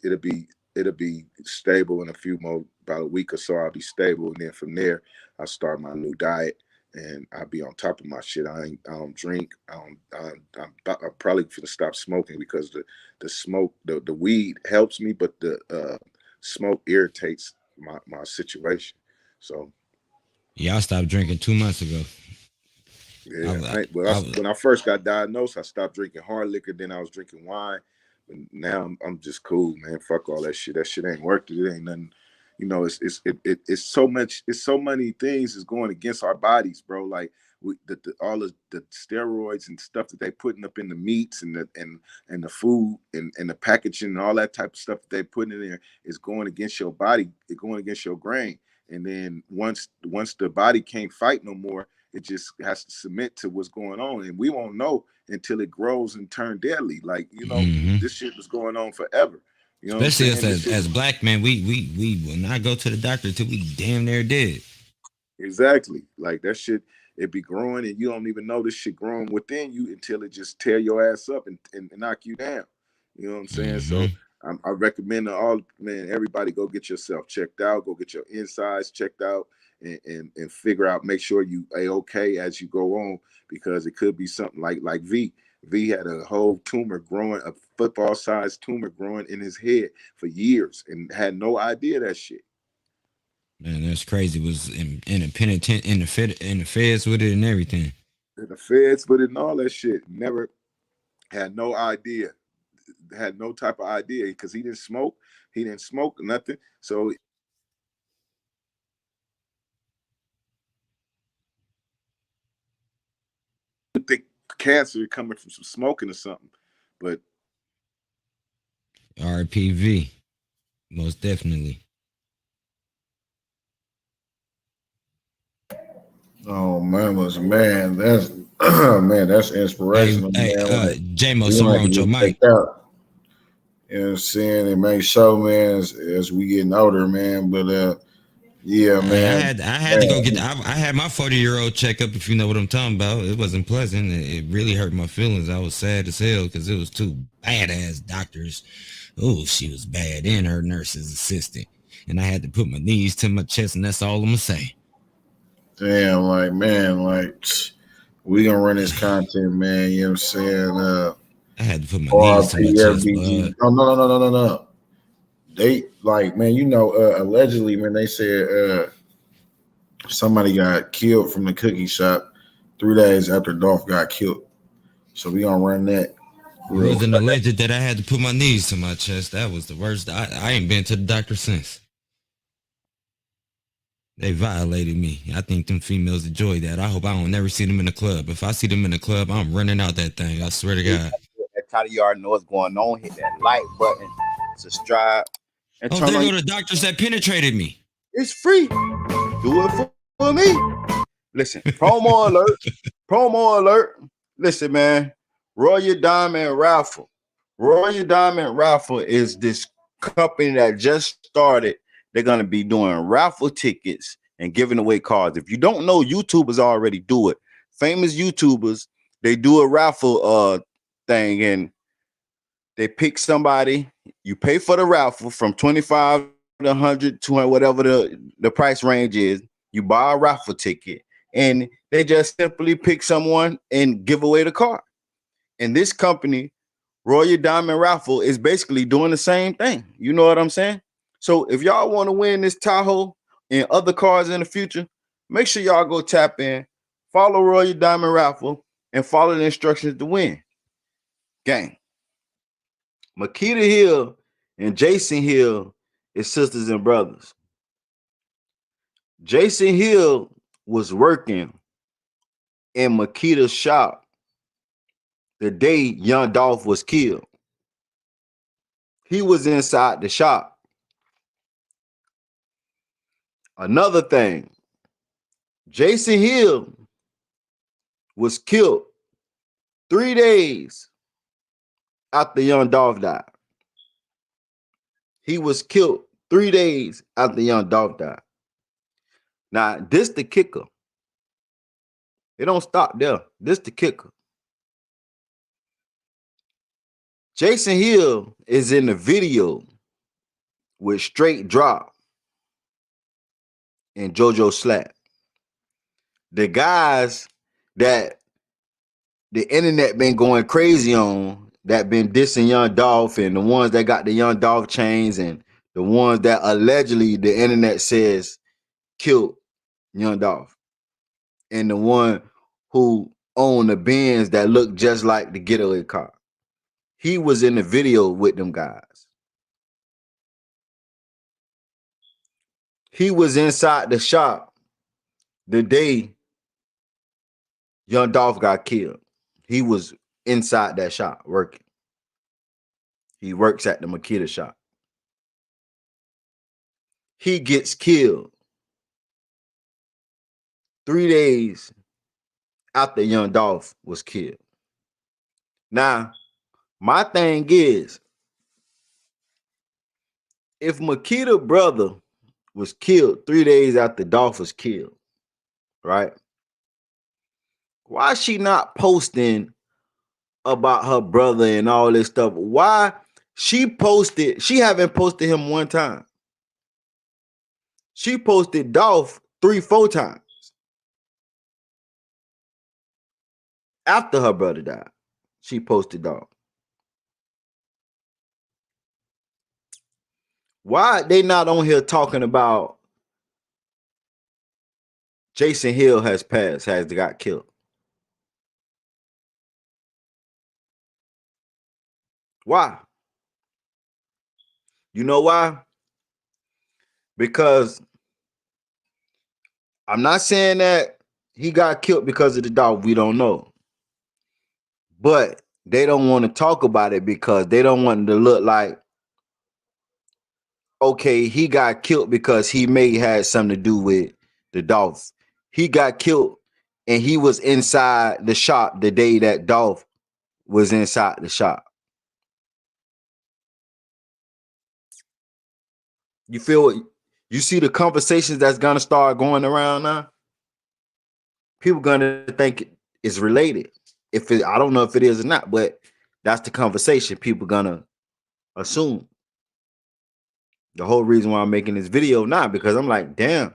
It'll be stable in about a week or so. I'll be stable, and then from there I'll start my new diet, and I'll be on top of my shit. I don't drink. I'm probably gonna stop smoking because the smoke, the weed helps me, but the smoke irritates my situation. So yeah, I stopped drinking 2 months ago. Yeah, when I first got diagnosed, I stopped drinking hard liquor. Then I was drinking wine. But now I'm just cool, man. Fuck all that shit. That shit ain't worth it. It ain't nothing. You know, it's so much. It's so many things is going against our bodies, bro. Like all of the steroids and stuff that they putting up in the meats and the food and the packaging and all that type of stuff that they putting in there is going against your body. It's going against your grain. And then once the body can't fight no more, it just has to submit to what's going on, and we won't know until it grows and turn deadly. Like, you know, this shit was going on forever. You know, especially us as black men, we will not go to the doctor till we damn near dead. Exactly. Like that shit, it be growing, and you don't even know this shit growing within you until it just tear your ass up and knock you down. You know what I'm saying? So I recommend to everybody go get yourself checked out, go get your insides checked out, and figure out, make sure you okay as you go on, because it could be something like V had a whole tumor growing, a football-sized tumor growing in his head for years and had no idea that shit. Man, that's crazy. Was in a penitent in the feds with it and everything. In the feds with it and all that shit. Never had no idea. Had no type of idea because he didn't smoke. He didn't smoke nothing. So you think cancer coming from some smoking or something, but RPV, most definitely. Oh man, that's man, that's inspirational. Hey, Jmo, something wrong with your mic. You know what I'm saying? It may show, man, as we getting older, man. But Yeah, man. I had to go get. I had my 40-year-old checkup. If you know what I'm talking about, it wasn't pleasant. It really hurt my feelings. I was sad as hell because it was two badass doctors. Oh, she was bad, and her nurse's assistant. And I had to put my knees to my chest, and that's all I'm gonna say. Damn, like man, like we gonna run this content, man. You know what I'm saying? I had to put my knees to my chest, bud. No. They like, man, you know, allegedly, man, they said somebody got killed from the cookie shop 3 days after Dolph got killed. So we gonna run that. It wasn't alleged that I had to put my knees to my chest. That was the worst. I ain't been to the doctor since. They violated me. I think them females enjoy that. I hope I don't never see them in the club. If I see them in the club, I'm running out that thing. I swear to God. That kind of yard know what's going on. Hit that like button, subscribe, and turn on. There go the doctors that penetrated me. It's free. Do it for me. Listen, promo alert. Promo alert. Listen, man. Royal Diamond Raffle. Royal Diamond Raffle is this company that just started. They're going to be doing raffle tickets and giving away cards. If you don't know, YouTubers already do it. Famous YouTubers, they do a raffle thing, and they pick somebody. You pay for the raffle from 25 to 100, 200, whatever the price range is. You buy a raffle ticket, and they just simply pick someone and give away the card. And this company, Royal Diamond Raffle, is basically doing the same thing. You know what I'm saying? So if y'all want to win this Tahoe and other cars in the future, make sure y'all go tap in, follow Royal Diamond Raffle, and follow the instructions to win. Gang. Makita Hill and Jason Hill is sisters and brothers. Jason Hill was working in Makita's shop the day young Dolph was killed. He was inside the shop. Another thing, Jason Hill was killed 3 days after young Dolph died. He was killed 3 days after young Dolph died. Now, this the kicker. It don't stop there. This the kicker. Jason Hill is in the video with Straight Drop and JoJo Slap. The guys that the internet been going crazy on, that been dissing young Dolph, and the ones that got the young Dolph chains, and the ones that allegedly the internet says killed young Dolph, and the one who owned the Benz that looked just like the getaway car. He was in the video with them guys. He was inside the shop the day young Dolph got killed. He was inside that shop working. He works at the Makita shop. He gets killed 3 days after young Dolph was killed. Now, my thing is, if Makita brother was killed 3 days after Dolph was killed, right? Why is she not posting about her brother and all this stuff? Why she haven't posted him one time. She posted Dolph 3-4 times after her brother died. She posted Dolph. Why they not on here talking about Jason Hill has got killed? Why? You know why? Because I'm not saying that he got killed because of the dog. We don't know. But they don't want to talk about it because they don't want it to look like, okay, he got killed because he may have something to do with the Dolph. He got killed and he was inside the shop the day that Dolph was inside the shop. You feel You see the conversations that's gonna start going around now? People gonna think it's related. I don't know if it is or not, but that's the conversation people gonna assume. The whole reason why I'm making this video now, because I'm like, damn,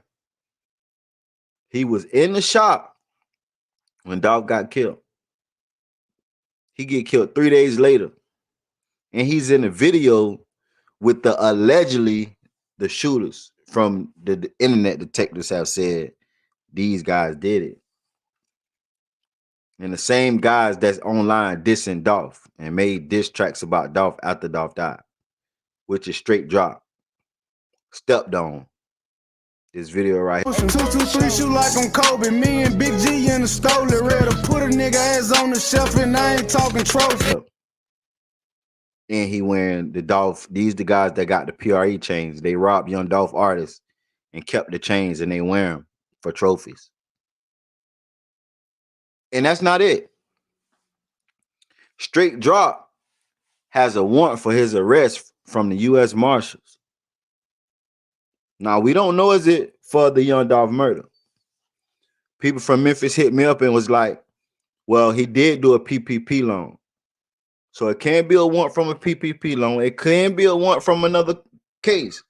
he was in the shop when Dolph got killed. He get killed 3 days later, and he's in a video with allegedly the shooters from the internet detectives have said these guys did it. And the same guys that's online dissing Dolph and made diss tracks about Dolph after Dolph died, which is straight drop. Stepped on. This video right here. 223 shoot like I'm Kobe. Me and Big G in the stole it. Ready to put a nigga ass on the shelf, and I ain't talking trophy. And he wearing the Dolph. These the guys that got the PRE chains. They robbed young Dolph artists and kept the chains, and they wear them for trophies. And that's not it. Straight Drop has a warrant for his arrest from the U.S. Marshals. Now, we don't know is it for the young Dolph murder. People from Memphis hit me up and was like, well, he did do a PPP loan. So it can't be a warrant from a PPP loan. It can be a warrant from another case.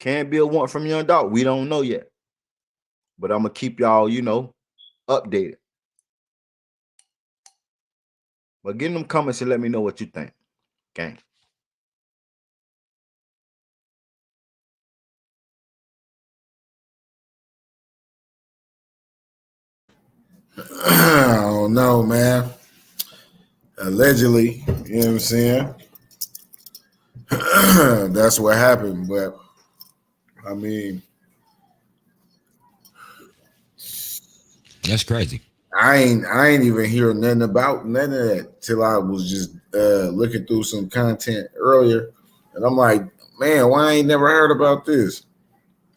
Can't be a warrant from young Dolph. We don't know yet. But I'm going to keep y'all, updated. But get in them comments and let me know what you think. Gang. I don't know, man. Allegedly, you know what I'm saying? That's what happened, but I mean, that's crazy. I ain't even hear nothing about none of that till I was just looking through some content earlier, and I'm like, man, why I ain't never heard about this?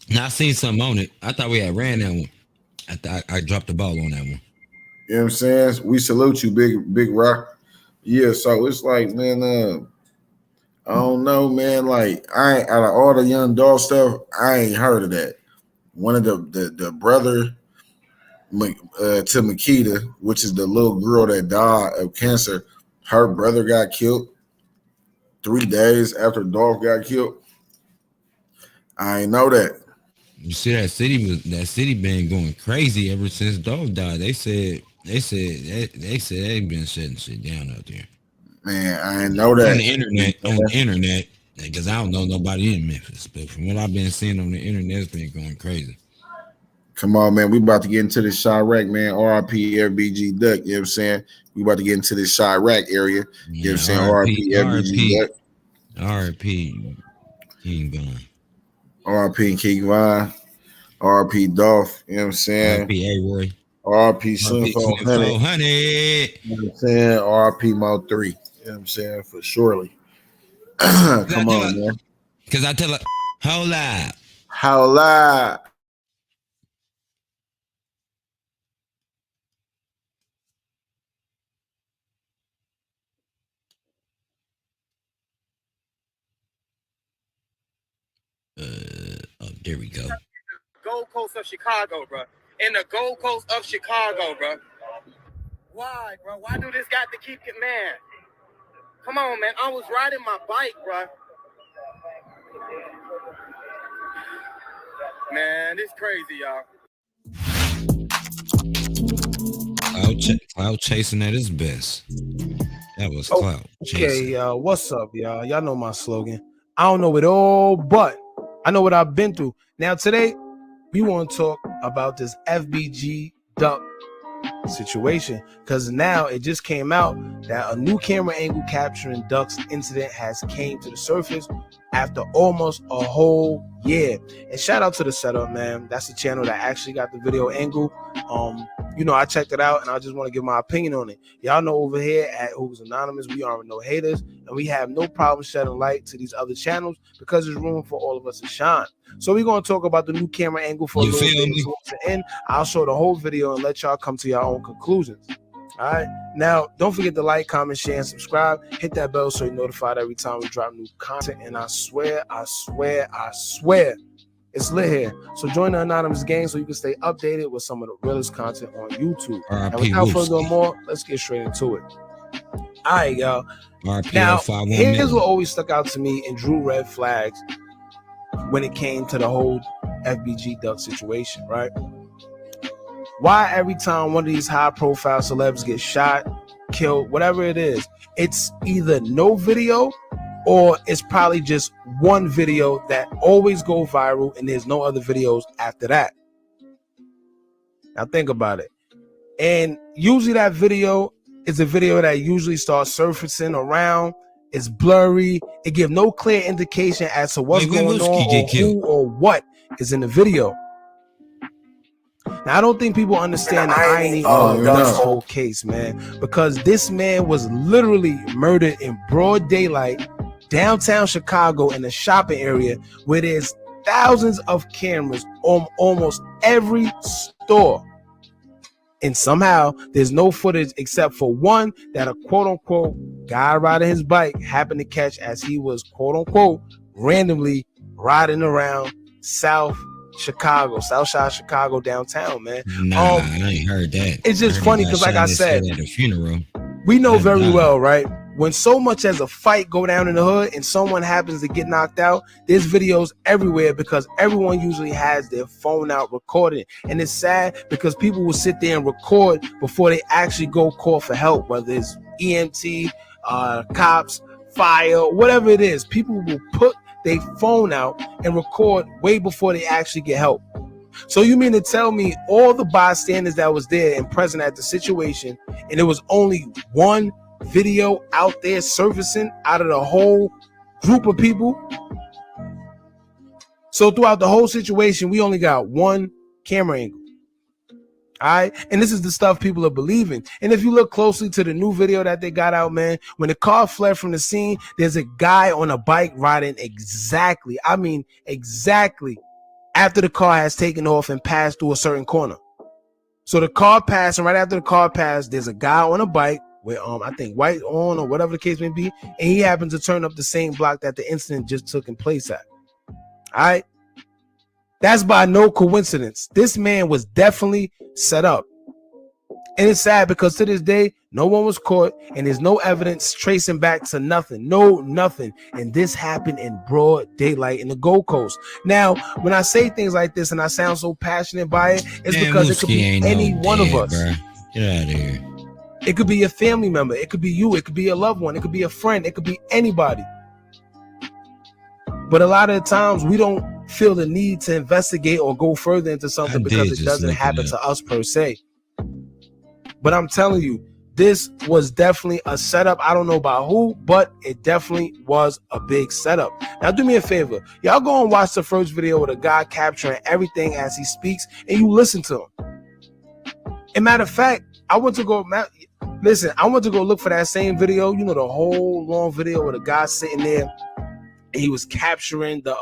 Now I seen something on it. I thought we had ran that one. I dropped the ball on that one. You know what I'm saying? We salute you, Big Rock. Yeah, so it's like, man, I don't know, man. Like, I ain't, out of all the young Dolph stuff, I ain't heard of that. One of the brother to Makita, which is the little girl that died of cancer, her brother got killed 3 days after Dolph got killed. I ain't know that. You see that city been going crazy ever since Dolph died. They said they've been shutting shit down out there. Man, I ain't know that. On the internet, because I don't know nobody in Memphis, but from what I've been seeing on the internet, it's been going crazy. Come on, man. We about to get into this Chirac, man. RIP FBGDuck. You know what I'm saying? We about to get into this Chirac area. You know what I'm saying? RIP FBGDuck. RIP King Von. RIP King Von. RIP Dolph. You know what I'm saying? RIP A-Roy. RIP Slim 400. You know what I'm saying? RIP Mo 3. You know what I'm saying? For surely. Come on, man. Because I tell her, hold up. Hold up. There we go. Gold Coast of Chicago, bro. In the Gold Coast of Chicago, bro. Why, bro? Why do this got to keep it, man? Come on, man. I was riding my bike, bro. Man, this crazy, y'all. Cloud chasing at his best. That was cloud chasing. Okay, y'all. What's up, y'all? Y'all know my slogan. I don't know it all, but I know what I've been through. Now, today, we want to talk about this FBGDuck situation, because now it just came out that a new camera angle capturing Duck's incident has came to the surface after almost a whole year. And shout out to the setup, man. That's the channel that actually got the video angle. I checked it out, and I just want to give my opinion on it. Y'all know over here at Who's Anonymous, we are no haters, and we have no problem shedding light to these other channels because there's room for all of us to shine. So we're going to talk about the new camera angle for a little bit towards the end. I'll show the whole video and let y'all come to your own conclusions. All right. Now, don't forget to like, comment, share, and subscribe. Hit that bell so you're notified every time we drop new content. And I swear, It's lit here. So join the Anonymous gang so you can stay updated with some of the realest content on YouTube. And without further ado, let's get straight into it. All right, y'all. Now, here's what always stuck out to me and drew red flags when it came to the whole FBGDuck situation, right? Why every time one of these high-profile celebs get shot, killed, whatever it is, it's either no video or it's probably just one video that always go viral and there's no other videos after that. Now think about it. And usually that video is a video that usually starts surfacing around. It's blurry. It gives no clear indication as to what's going on or who or what is in the video. Now, I don't think people understand the irony of this whole case, man, because this man was literally murdered in broad daylight, downtown Chicago in a shopping area where there's thousands of cameras on almost every store. And somehow there's no footage except for one that a quote unquote guy riding his bike happened to catch as he was quote unquote randomly riding around South Side Chicago downtown, man. Nah, I ain't heard that. It's just funny because, like I said, at a funeral, we know very well, right? When so much as a fight go down in the hood and someone happens to get knocked out, there's videos everywhere because everyone usually has their phone out recording. And it's sad because people will sit there and record before they actually go call for help, whether it's EMT, cops, fire, whatever it is. People will put their phone out and record way before they actually get help. So you mean to tell me all the bystanders that was there and present at the situation, and there was only one video out there surfacing out of the whole group of people? So throughout the whole situation, we only got one camera angle. All right. And this is the stuff people are believing. And if you look closely to the new video that they got out, man, when the car fled from the scene, there's a guy on a bike riding exactly after the car has taken off and passed through a certain corner. So the car passed, and right after the car passed, there's a guy on a bike with I think white on or whatever the case may be, and he happens to turn up the same block that the incident just took place at. All right. That's by no coincidence. This man was definitely set up. And it's sad because to this day, no one was caught and there's no evidence tracing back to nothing. Nothing. And this happened in broad daylight in the Gold Coast. Now, when I say things like this and I sound so passionate by it, it's because it could be any one of us. Bro. Get out of here. It could be a family member. It could be you. It could be a loved one. It could be a friend. It could be anybody. But a lot of the times we don't feel the need to investigate or go further into something because it doesn't happen to us per se. But I'm telling you, this was definitely a setup. I don't know about who, but it definitely was a big setup. Now do me a favor. Y'all go and watch the first video with a guy capturing everything as he speaks and you listen to him. And matter of fact, I went to go look for that same video. You know, the whole long video with a guy sitting there. He was capturing the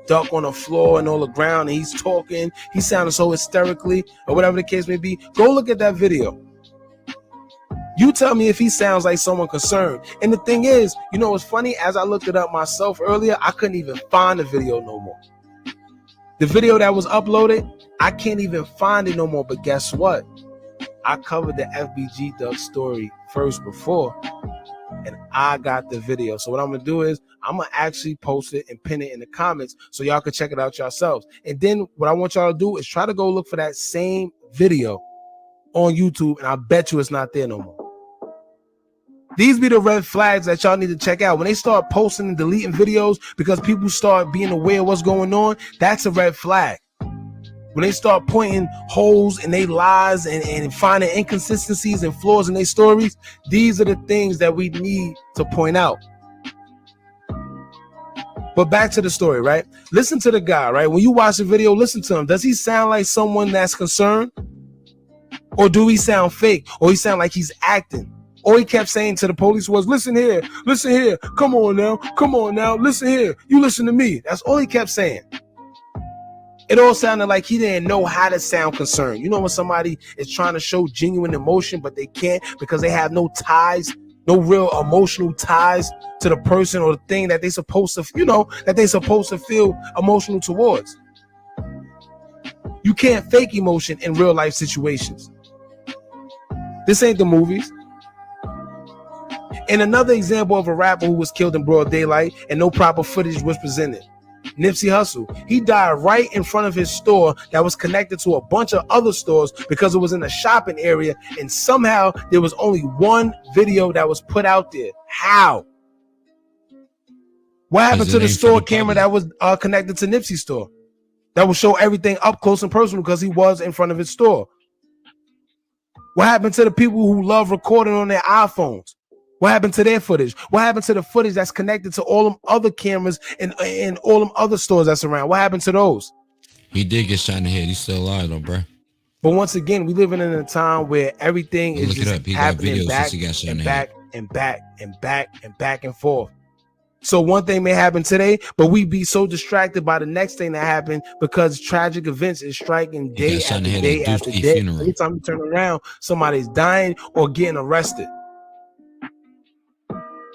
duck on the floor and on the ground, and he's talking. He sounded so hysterically, or whatever the case may be. Go look at that video. You tell me if he sounds like someone concerned. And the thing is, you know what's funny? As I looked it up myself earlier, I couldn't even find the video no more. The video that was uploaded, I can't even find it no more. But guess what? I covered the FBGDuck story first before, and I got the video. So what I'm gonna do is I'm gonna actually post it and pin it in the comments so y'all can check it out yourselves. And then what I want y'all to do is try to go look for that same video on YouTube, and I bet you it's not there no more. These be the red flags that y'all need to check out. When they start posting and deleting videos because people start being aware of what's going on, that's a red flag. When they start pointing holes in their lies and finding inconsistencies and flaws in their stories, these are the things that we need to point out. But back to the story, right? Listen to the guy, right? When you watch the video, listen to him. Does he sound like someone that's concerned? Or do he sound fake? Or he sound like he's acting? All he kept saying to the police was, listen here, come on now, listen here, you listen to me. That's all he kept saying. It all sounded like he didn't know how to sound concerned. You know when somebody is trying to show genuine emotion, but they can't because they have no ties, no real emotional ties to the person or the thing that they're supposed to, that they're supposed to feel emotional towards. You can't fake emotion in real life situations. This ain't the movies. And another example of a rapper who was killed in broad daylight and no proper footage was presented. Nipsey Hussle. He died right in front of his store that was connected to a bunch of other stores because it was in a shopping area, and somehow there was only one video that was put out there. How? What happened to the store camera that was connected to Nipsey's store? That would show everything up close and personal because he was in front of his store. What happened to the people who love recording on their iPhones? What happened to their footage? What happened to the footage that's connected to all them other cameras and all them other stores that's around? What happened to those? He did get shot in the head. He's still alive though, bro. But once again, we living in a time where everything is just happening back and back and back and back and back and forth. So one thing may happen today, but we be so distracted by the next thing that happened because tragic events is striking day after day after day. Every time you turn around, somebody's dying or getting arrested.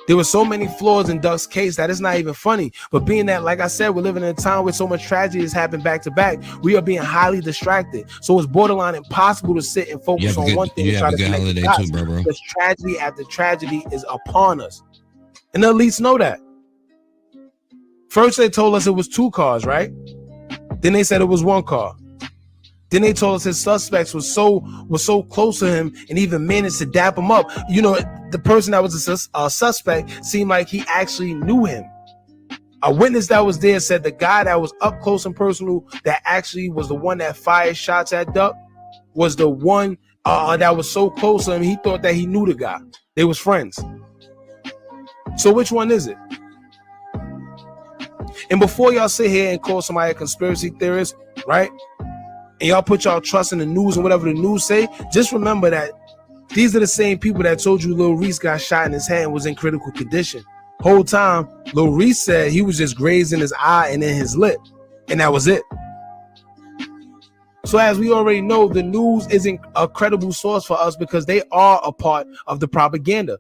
There were so many flaws in Duck's case that it's not even funny. But being that, like I said, we're living in a time where so much tragedy has happened back to back, we are being highly distracted. So it's borderline impossible to sit and focus on one thing and try to connect the dots, because tragedy after tragedy is upon us. And the elites know that. First, they told us it was 2 cars, right? Then they said it was 1 car. Then they told us his suspects was so close to him and even managed to dap him up. You know, the person that was a suspect seemed like he actually knew him. A witness that was there said the guy that was up close and personal that actually was the one that fired shots at Duck was the one that was so close to him, he thought that he knew the guy. They was friends. So which one is it? And before y'all sit here and call somebody a conspiracy theorist, right? And y'all put y'all trust in the news and whatever the news say, just remember that these are the same people that told you Lil Reese got shot in his head and was in critical condition. Whole time, Lil Reese said he was just grazing his eye and in his lip, and that was it. So as we already know, the news isn't a credible source for us because they are a part of the propaganda.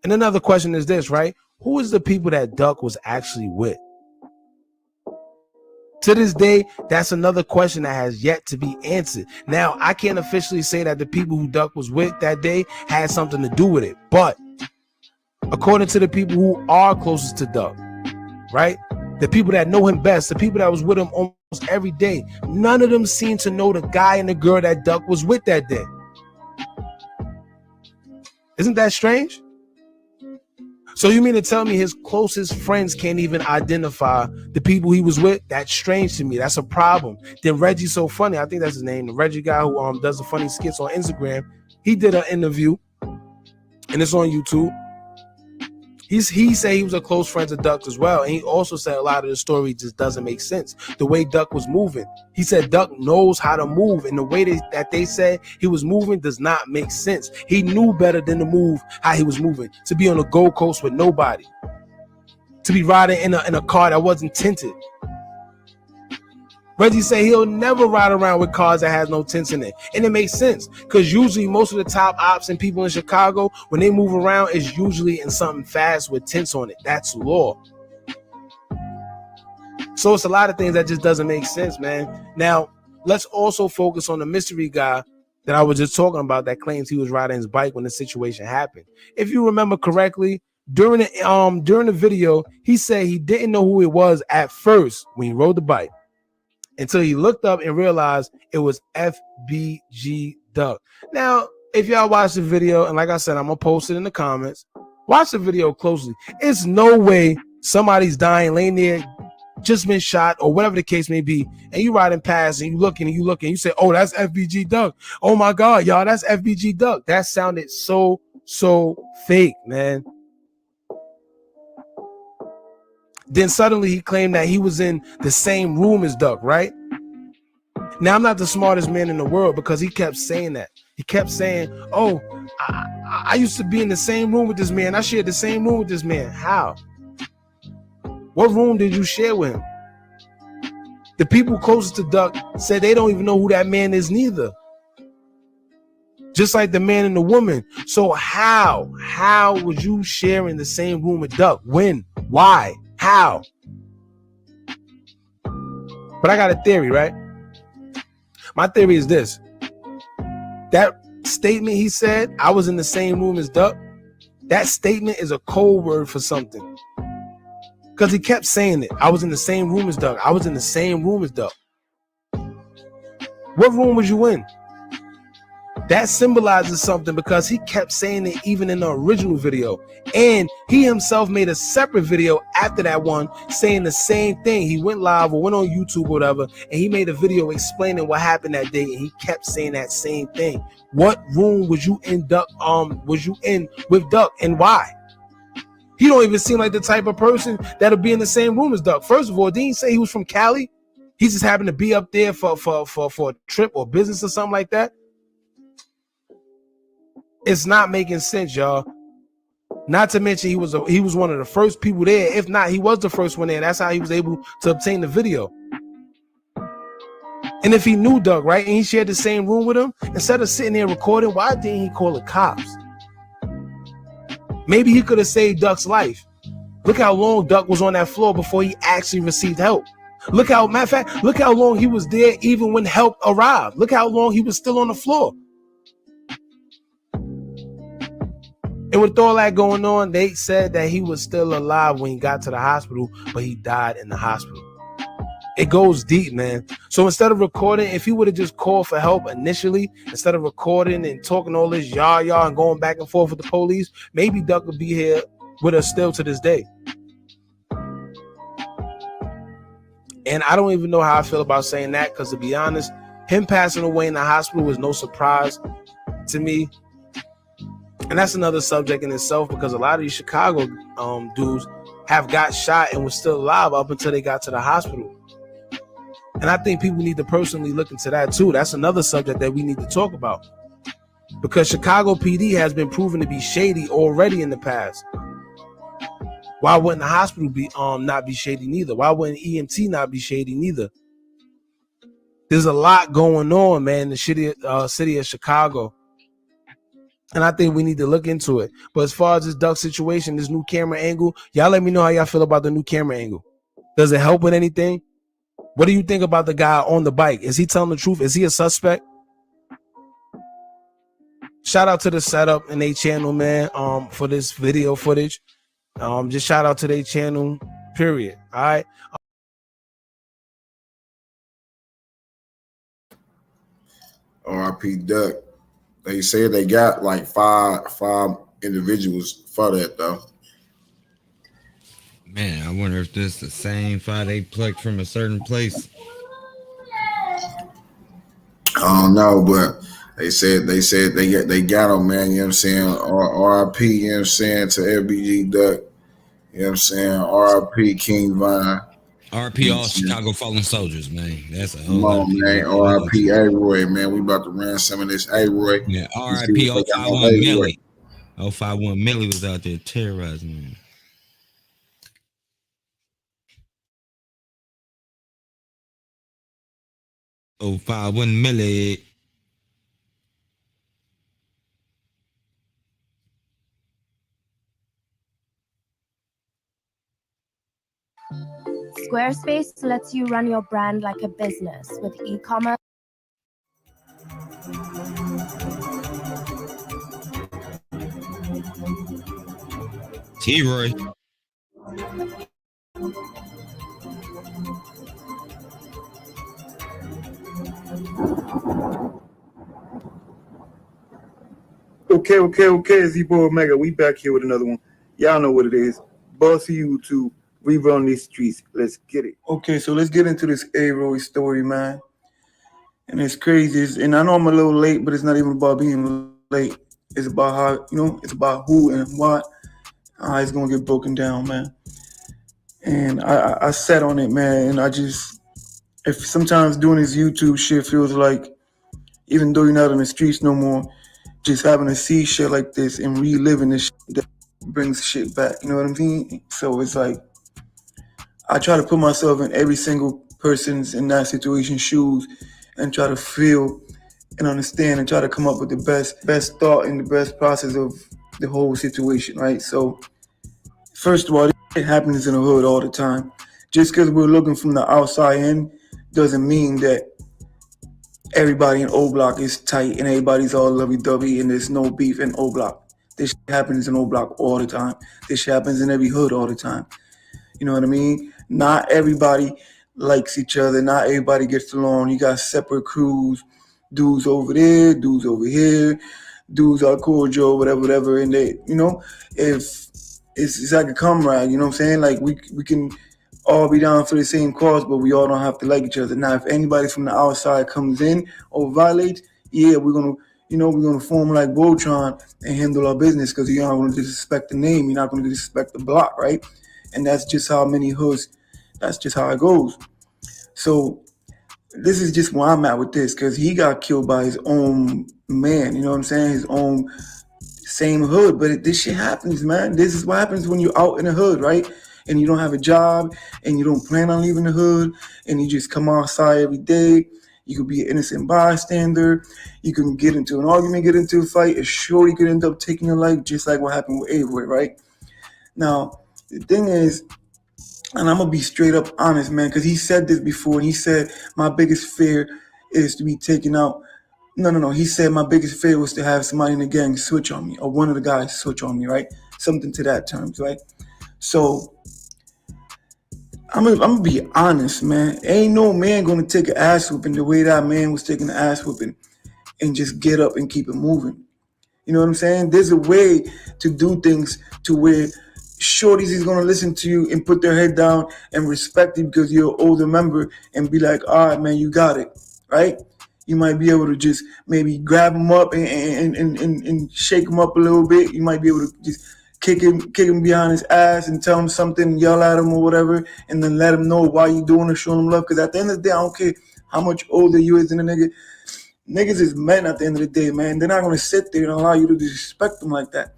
And another question is this, right? Who is the people that Duck was actually with? To this day, that's another question that has yet to be answered. Now, I can't officially say that the people who Duck was with that day had something to do with it, but according to the people who are closest to Duck, right? The people that know him best, the people that was with him almost every day, none of them seem to know the guy and the girl that Duck was with that day. Isn't that strange? So you mean to tell me his closest friends can't even identify the people he was with? That's strange to me. That's a problem. Then Reggie's so funny. I think that's his name. The Reggie guy who does the funny skits on Instagram. He did an interview, and it's on YouTube. He said he was a close friend to Duck as well. And he also said a lot of the story just doesn't make sense. The way Duck was moving. He said Duck knows how to move. And the way that they said he was moving does not make sense. He knew better than to move how he was moving. To be on the Gold Coast with nobody. To be riding in a car that wasn't tinted. Reggie said he'll never ride around with cars that has no tints in it. And it makes sense because usually most of the top ops and people in Chicago, when they move around, is usually in something fast with tints on it. That's law. So it's a lot of things that just doesn't make sense, man. Now, let's also focus on the mystery guy that I was just talking about that claims he was riding his bike when the situation happened. If you remember correctly, during the video, he said he didn't know who it was at first when he rode the bike, until he looked up and realized it was FBGDuck. Now, if y'all watch the video, and like I said, I'm going to post it in the comments, watch the video closely. It's no way somebody's dying, laying there, just been shot, or whatever the case may be, and you riding past, and you looking, and you say, oh, that's FBGDuck. Oh, my God, y'all, that's FBGDuck. That sounded so fake, man. Then suddenly he claimed that he was in the same room as Duck, right? Now, I'm not the smartest man in the world because he kept saying that. He kept saying, oh, I used to be in the same room with this man. I shared the same room with this man. How? What room did you share with him? The people closest to Duck said they don't even know who that man is neither. Just like the man and the woman. So how was you sharing the same room with Duck? When? Why? How? But I got a theory, right? My theory is this. That statement he said, I was in the same room as Duck, that statement is a code word for something. Because he kept saying it. I was in the same room as Duck. I was in the same room as Duck. What room was you in? That symbolizes something because he kept saying it even in the original video. And he himself made a separate video after that one saying the same thing. He went live or went on YouTube or whatever, and he made a video explaining what happened that day, and he kept saying that same thing. What room was you in, Duck? Was you in with Duck, and why? He don't even seem like the type of person that'll be in the same room as Duck. First of all, didn't he say he was from Cali? He just happened to be up there for a trip or business or something like that. It's not making sense, y'all. Not to mention he was one of the first people there. If not, he was the first one there. That's how he was able to obtain the video. And if he knew Duck, right, and he shared the same room with him, instead of sitting there recording, why didn't he call the cops? Maybe he could have saved Duck's life. Look how long Duck was on that floor before he actually received help. Look how, matter of fact, look how long he was there even when help arrived. Look how long he was still on the floor. And with all that going on, they said that he was still alive when he got to the hospital, but he died in the hospital. It goes deep, man. So instead of recording, if he would have just called for help initially, instead of recording and talking all this yah and going back and forth with the police, maybe Duck would be here with us still to this day. And I don't even know how I feel about saying that, because to be honest, him passing away in the hospital was no surprise to me. And that's another subject in itself, because a lot of these Chicago dudes have got shot and were still alive up until they got to the hospital. And I think people need to personally look into that too. That's another subject that we need to talk about, because Chicago PD has been proven to be shady already in the past. Why wouldn't the hospital be not be shady neither? Why wouldn't EMT not be shady neither? There's a lot going on, man, in the city of Chicago. And I think we need to look into it. But as far as this Duck situation, this new camera angle, y'all let me know how y'all feel about the new camera angle. Does it help with anything? What do you think about the guy on the bike? Is he telling the truth? Is he a suspect? Shout out to the setup and their channel, man, for this video footage. Just shout out to their channel, period. All right. RIP Duck. They said they got like five individuals for that though. Man, I wonder if this is the same 5 they plucked from a certain place. I don't know, but they said they got them, man. You know what I'm saying? RIP, you know what I'm saying, to FBGDuck. You know what I'm saying? RIP King Vine. RIP all Chicago fallen soldiers, man. That's a whole lot of people. Man. RIP A-Roy, man. We about to run some of this A-Roy. Yeah, RIP 051 Millie. 051 Millie was out there terrorizing, man. Oh, 51 Millie. Squarespace lets you run your brand like a business with e-commerce. T-Roy. Okay, Z-Boy Omega. We back here with another one. Y'all know what it is. Bossy YouTube. We run these streets. Let's get it. Okay, so let's get into this A-Roy story, man. And it's crazy. And I know I'm a little late, but it's not even about being late. It's about how, it's about who and what. How it's going to get broken down, man. And I sat on it, man. And if sometimes doing this YouTube shit feels like, even though you're not in the streets no more, just having to see shit like this and reliving this shit that brings shit back. You know what I mean? So it's like, I try to put myself in every single person's in that situation's shoes and try to feel and understand and try to come up with the best thought and the best process of the whole situation, right? So first of all, it happens in the hood all the time. Just because we're looking from the outside in doesn't mean that everybody in O Block is tight and everybody's all lovey-dovey and there's no beef in O Block. This shit happens in O Block all the time. This shit happens in every hood all the time. You know what I mean? Not everybody likes each other. Not everybody gets along. You got separate crews, dudes over there, dudes over here, dudes are cordial, whatever. And they, you know, if it's like a comrade, you know what I'm saying? Like we can all be down for the same cause, but we all don't have to like each other. Now, if anybody from the outside comes in or violates, yeah, we're gonna form like Voltron and handle our business because you're not gonna disrespect the name, you're not gonna disrespect the block, right? And that's just how many hoods, that's just how it goes. So this is just where I'm at with this, because he got killed by his own man, you know what I'm saying? His own same hood. But this shit happens, man. This is what happens when you're out in the hood, right? And you don't have a job and you don't plan on leaving the hood and you just come outside every day. You could be an innocent bystander. You can get into an argument, get into a fight. A shorty could end up taking your life, just like what happened with Avery, right? Now, the thing is, and I'm going to be straight up honest, man, because he said this before, and he said, my biggest fear is to be taken out. No. He said my biggest fear was to have somebody in the gang switch on me, or one of the guys switch on me, right? Something to that terms, right? So I'm gonna be honest, man. Ain't no man gonna take an ass whooping the way that man was taking the ass whooping and just get up and keep it moving. You know what I'm saying? There's a way to do things to where shorties is gonna listen to you and put their head down and respect you because you're an older member and be like, all right, man, you got it, right? You might be able to just maybe grab him up and shake him up a little bit. You might be able to just kick him behind his ass and tell him something, yell at him or whatever, and then let him know why you doing it, showing him love. Because at the end of the day, I don't care how much older you is than a nigga. Niggas is men at the end of the day, man. They're not gonna sit there and allow you to disrespect them like that.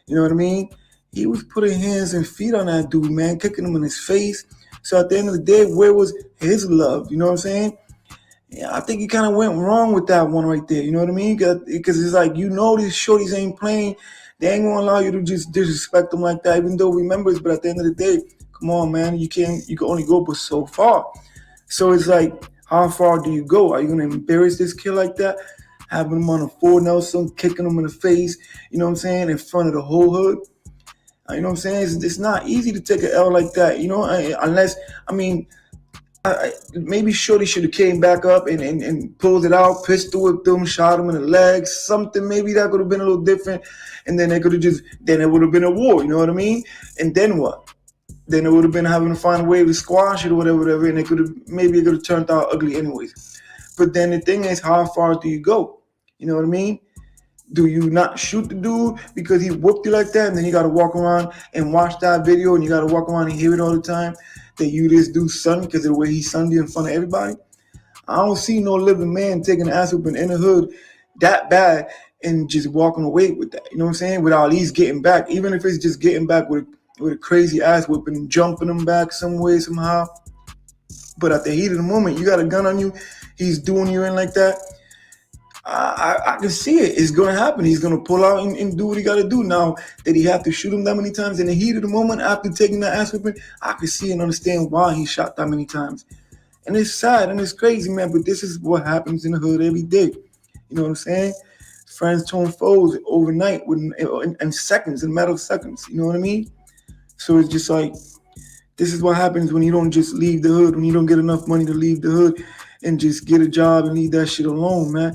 You know what I mean? He was putting hands and feet on that dude, man, kicking him in his face. So at the end of the day, where was his love? You know what I'm saying? Yeah, I think he kind of went wrong with that one right there. You know what I mean? Because it's like, you know, these shorties ain't playing. They ain't gonna allow you to just disrespect them like that, even though we members. But at the end of the day, come on, man, you can only go but so far. So it's like, how far do you go? Are you gonna embarrass this kid like that? Having him on a 4 Nelson, kicking him in the face, you know what I'm saying, in front of the whole hood? You know what I'm saying? It's not easy to take an L like that, you know, unless, I mean, maybe Shorty should have came back up and pulled it out, pistol whipped him, shot him in the legs, something. Maybe that could have been a little different. And then they could have then it would have been a war, you know what I mean? And then what? Then it would have been having to find a way to squash it or whatever, and it could have turned out ugly anyways. But then the thing is, how far do you go? You know what I mean? Do you not shoot the dude because he whooped you like that, and then you got to walk around and watch that video, and you got to walk around and hear it all the time that you this dude's son because of the way he sunned you in front of everybody? I don't see no living man taking an ass whooping in the hood that bad and just walking away with that. You know what I'm saying? Without at least getting back, even if it's just getting back with a crazy ass whooping and jumping him back some way, somehow. But at the heat of the moment, you got a gun on you, he's doing you in like that. I can see it. It's going to happen. He's going to pull out and do what he got to do. Now, did he have to shoot him that many times in the heat of the moment after taking that ass whipping? I can see and understand why he shot that many times. And it's sad and it's crazy, man, but this is what happens in the hood every day. You know what I'm saying? Friends turn foes overnight in seconds, in a matter of seconds. You know what I mean? So it's just like, this is what happens when you don't just leave the hood, when you don't get enough money to leave the hood and just get a job and leave that shit alone, man.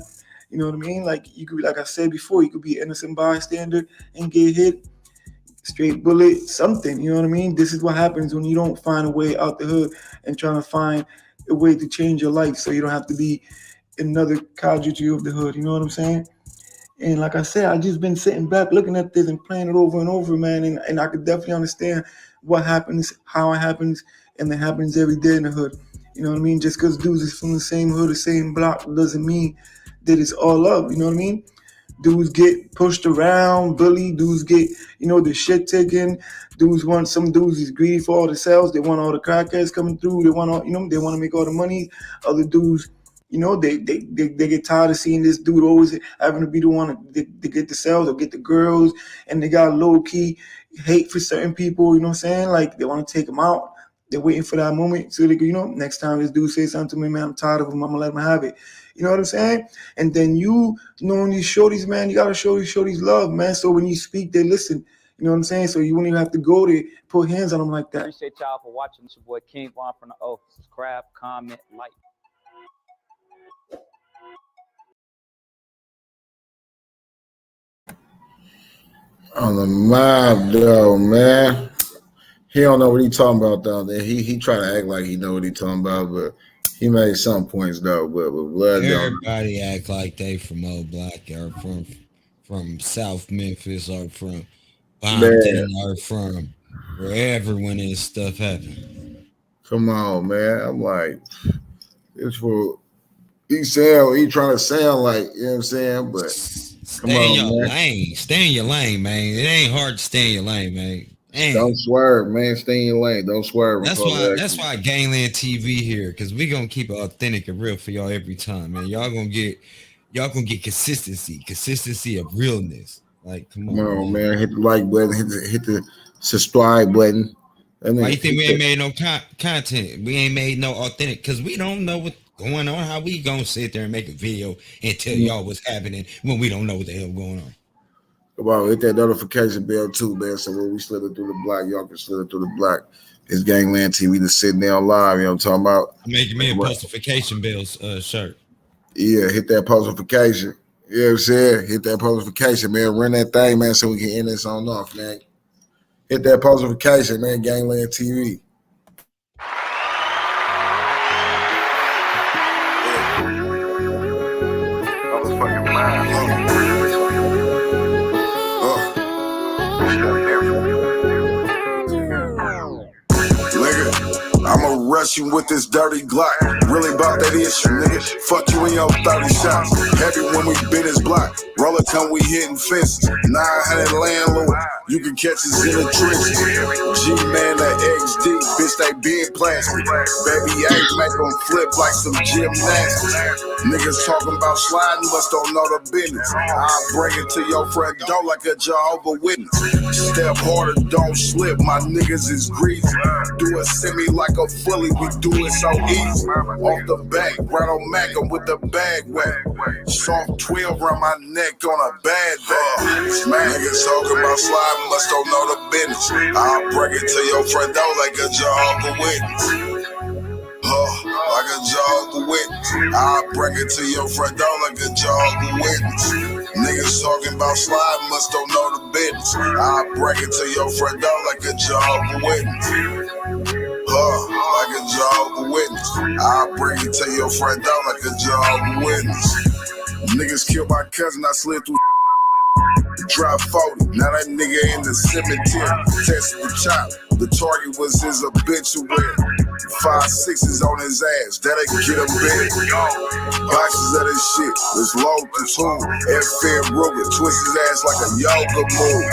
You know what I mean? Like, you could, like I said before, you could be an innocent bystander and get hit, straight bullet, something. You know what I mean? This is what happens when you don't find a way out the hood and trying to find a way to change your life so you don't have to be another casualty of the hood. You know what I'm saying? And like I said, I just been sitting back looking at this and playing it over and over, man. And I could definitely understand what happens, how it happens, and it happens every day in the hood. You know what I mean? Just because dudes is from the same hood, the same block, doesn't mean that it's all love. You know what I mean? Dudes get pushed around, bullied. Dudes get, the shit taken. Some dudes is greedy for all the sales. They want all the crackheads coming through. They want all, they want to make all the money. Other dudes, they get tired of seeing this dude always having to be the one to get the sales or get the girls, and they got low key hate for certain people. You know what I'm saying? Like, they want to take them out. They're waiting for that moment so they can, next time this dude say something to me, man, I'm tired of him. I'm gonna let him have it. You know what I'm saying? And then knowing these shorties, man, you gotta show these shorties love, man. So when you speak, they listen. You know what I'm saying? So you won't even have to go there, put hands on them like that. Appreciate y'all for watching. It's your boy King Von from the O. Subscribe, comment, like. On the mob though, man. He don't know what he talking about down there. He try to act like he know what he talking about, but he made some points though. But blood, everybody act like they from old black or from South Memphis or from Bompton or from wherever when this stuff happened. Come on, man. I'm like, it's for he trying to sound like, you know what I'm saying, but stay in your lane. Stay in your lane, man. It ain't hard to stay in your lane, man. Damn. Don't swerve, man. Stay in your lane. Don't swerve. That's why Gangland TV here, because we gonna keep it authentic and real for y'all every time, man. Y'all gonna get consistency of realness. Like, come on, man. Hit the like button, hit the subscribe button. Why you think we ain't made no content? We ain't made no authentic because we don't know what's going on. How we gonna sit there and make a video and tell y'all what's happening when we don't know what the hell going on? Come on, hit that notification bell too, man. So when we slither through the block, y'all can slither through the block. It's Gangland TV just sitting there live. You know what I'm talking about? Making me a postification bills shirt. Yeah, hit that postification. You know what I'm saying? Hit that postification, man. Run that thing, man, so we can end this on off, man. Hit that postification, man. Gangland TV. I'ma rush you with this dirty Glock. Really about that issue, nigga. Fuck you in your 30 shots. Heavy when we bit his block. Roller time we hitting fences. 900 landlord. You can catch us in the trenches. G-Man, that XD. Bitch, they being plastic. Baby, I make them flip like some gymnastics. Niggas talking about sliding, but don't know the business. I'll bring it to your front door like a Jehovah Witness. Step harder, don't slip. My niggas is greasy. Do a semi like a fully, we do it so easy. Off the back, right on Mac, I'm with the bag wet. Soft 12 around my neck on a bad day. Niggas talking about sliding, must don't know the business. I'll bring it to your front door like a Jehovah Witness. Like a Jehovah Witness. I'll bring it to your front door like a Jehovah Witness. Niggas talking about sliding, must don't know the business. I'll bring it to your front door like a Jehovah Witness. Like a Jehovah Witness. I'll bring it to your front door like a Jehovah Witness. Niggas killed my cousin, I slid through. Drop 40, now that nigga in the cemetery. Tested the chop, the target was his obituary. 5.6s on his ass, that'll get him big. Boxes of this shit, let's load the tool. FN Ruger, twist his ass like a yoga move.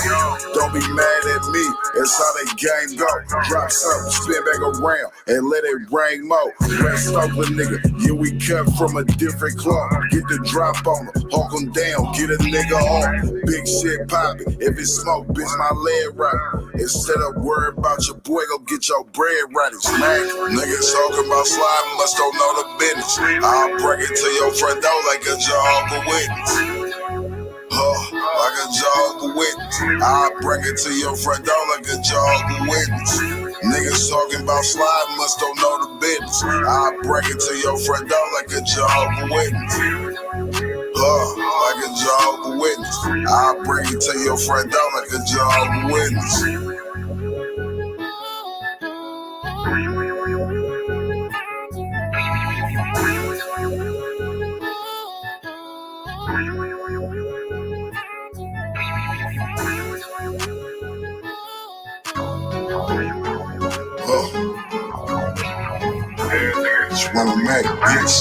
Don't be mad at me, that's how they game go. Drop something, spin back around, and let it rain more. Rest over, nigga, yeah, we cut from a different cloth. Get the drop on him, hawk him down, get a nigga off. Big shit poppin', if it's smoke, bitch, my leg right. Instead of worry about your boy, go get your bread right. Smack. Niggas talking about sliding, must don't know the business. I'll bring it to your front door like a Jehovah Witness. Like a Jehovah Witness. I'll bring it to your front door like a Jehovah Witness. Niggas talking about sliding, must don't know the business. I'll bring it to your front door like a Jehovah Witness. Like a Jehovah Witness. I'll bring it to your front door like a Jehovah Witness. Just wanna make bitch.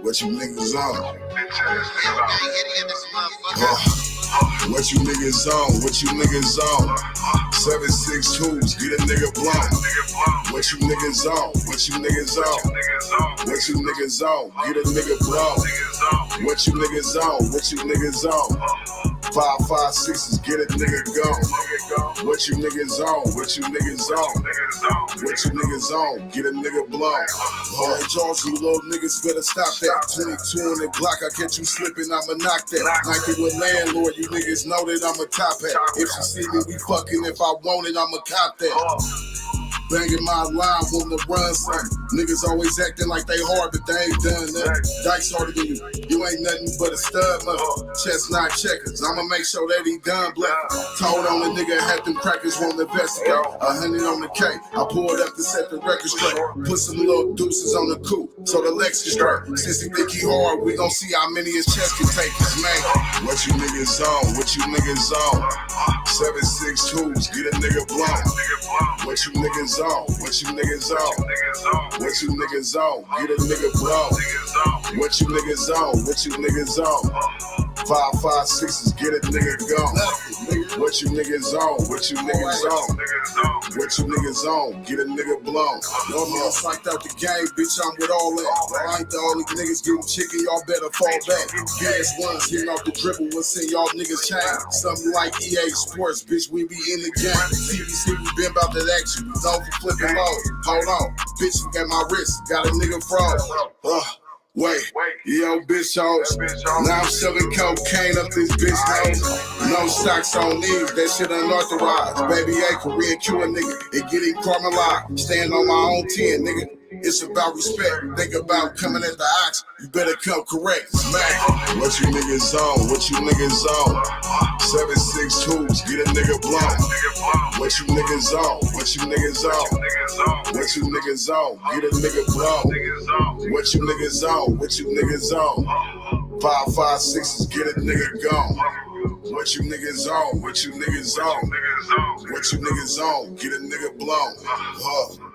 What you niggas on? What you niggas on? What you niggas on? 7.62s, get a nigga blown. What you niggas on? What you niggas on? What you niggas on? Get a nigga blown. What you niggas on? What you niggas on? 556s, get a nigga gone. What you niggas on? What you niggas on? What you niggas on? Get a nigga blown. Alright, Jones, you little niggas better stop that. 22 on the Glock, I catch you slipping, I'ma knock that. Nike with landlord, you niggas know that I'm a top hat. If you see me, we fucking. If I want it, I'ma cop that. Banging my line, wanting to run something. Niggas always acting like they hard, but they ain't done nothing. Dice harder than you. You ain't nothing but a stud mother. Chestnut checkers. I'ma make sure that he done bluffing. Told on the nigga, had them crackers won't investigate. 100 on the K. I pulled up to set the record straight. Put some little deuces on the coupe, so the legs is straight. Since he think he hard, we gon' see how many his chest can take. Cause man, what you niggas on? What you niggas on? 762s, get a nigga blown. What you niggas on? What you niggas on? What you niggas on? Get a nigga blown. What you niggas on? What you niggas on? 556s, get a nigga gone. What you niggas on? What you niggas on? What you niggas on? Get a nigga blown. Y'all know I'm psyched out the game, bitch, I'm with all that. I ain't the only niggas getting chicken, y'all better fall back. Gas ones hitting off the dribble, what's in y'all niggas chain? Something like EA Sports, bitch, we be in the game. CBC, we been about that action, known for flipping low. Hold on, bitch, look at my wrist, got a nigga froze. Wait, yo, bitch hoes. Now I'm selling cocaine up this bitch nose. No stocks on these, that shit unauthorized. Baby A, Korean Cuba nigga, it get it caramelized. Stand on my own 10, nigga. It's about respect. Think about coming at the ahks, you better come correct. Smack. What you niggas on? What you niggas on? 762s, get a nigga blown. What you niggas on? What you niggas on? What you niggas on? Get a nigga blown. What you niggas on? What you niggas on? 556s, get a nigga gone. What you niggas on? What you niggas on? What you niggas on? Get a nigga blown.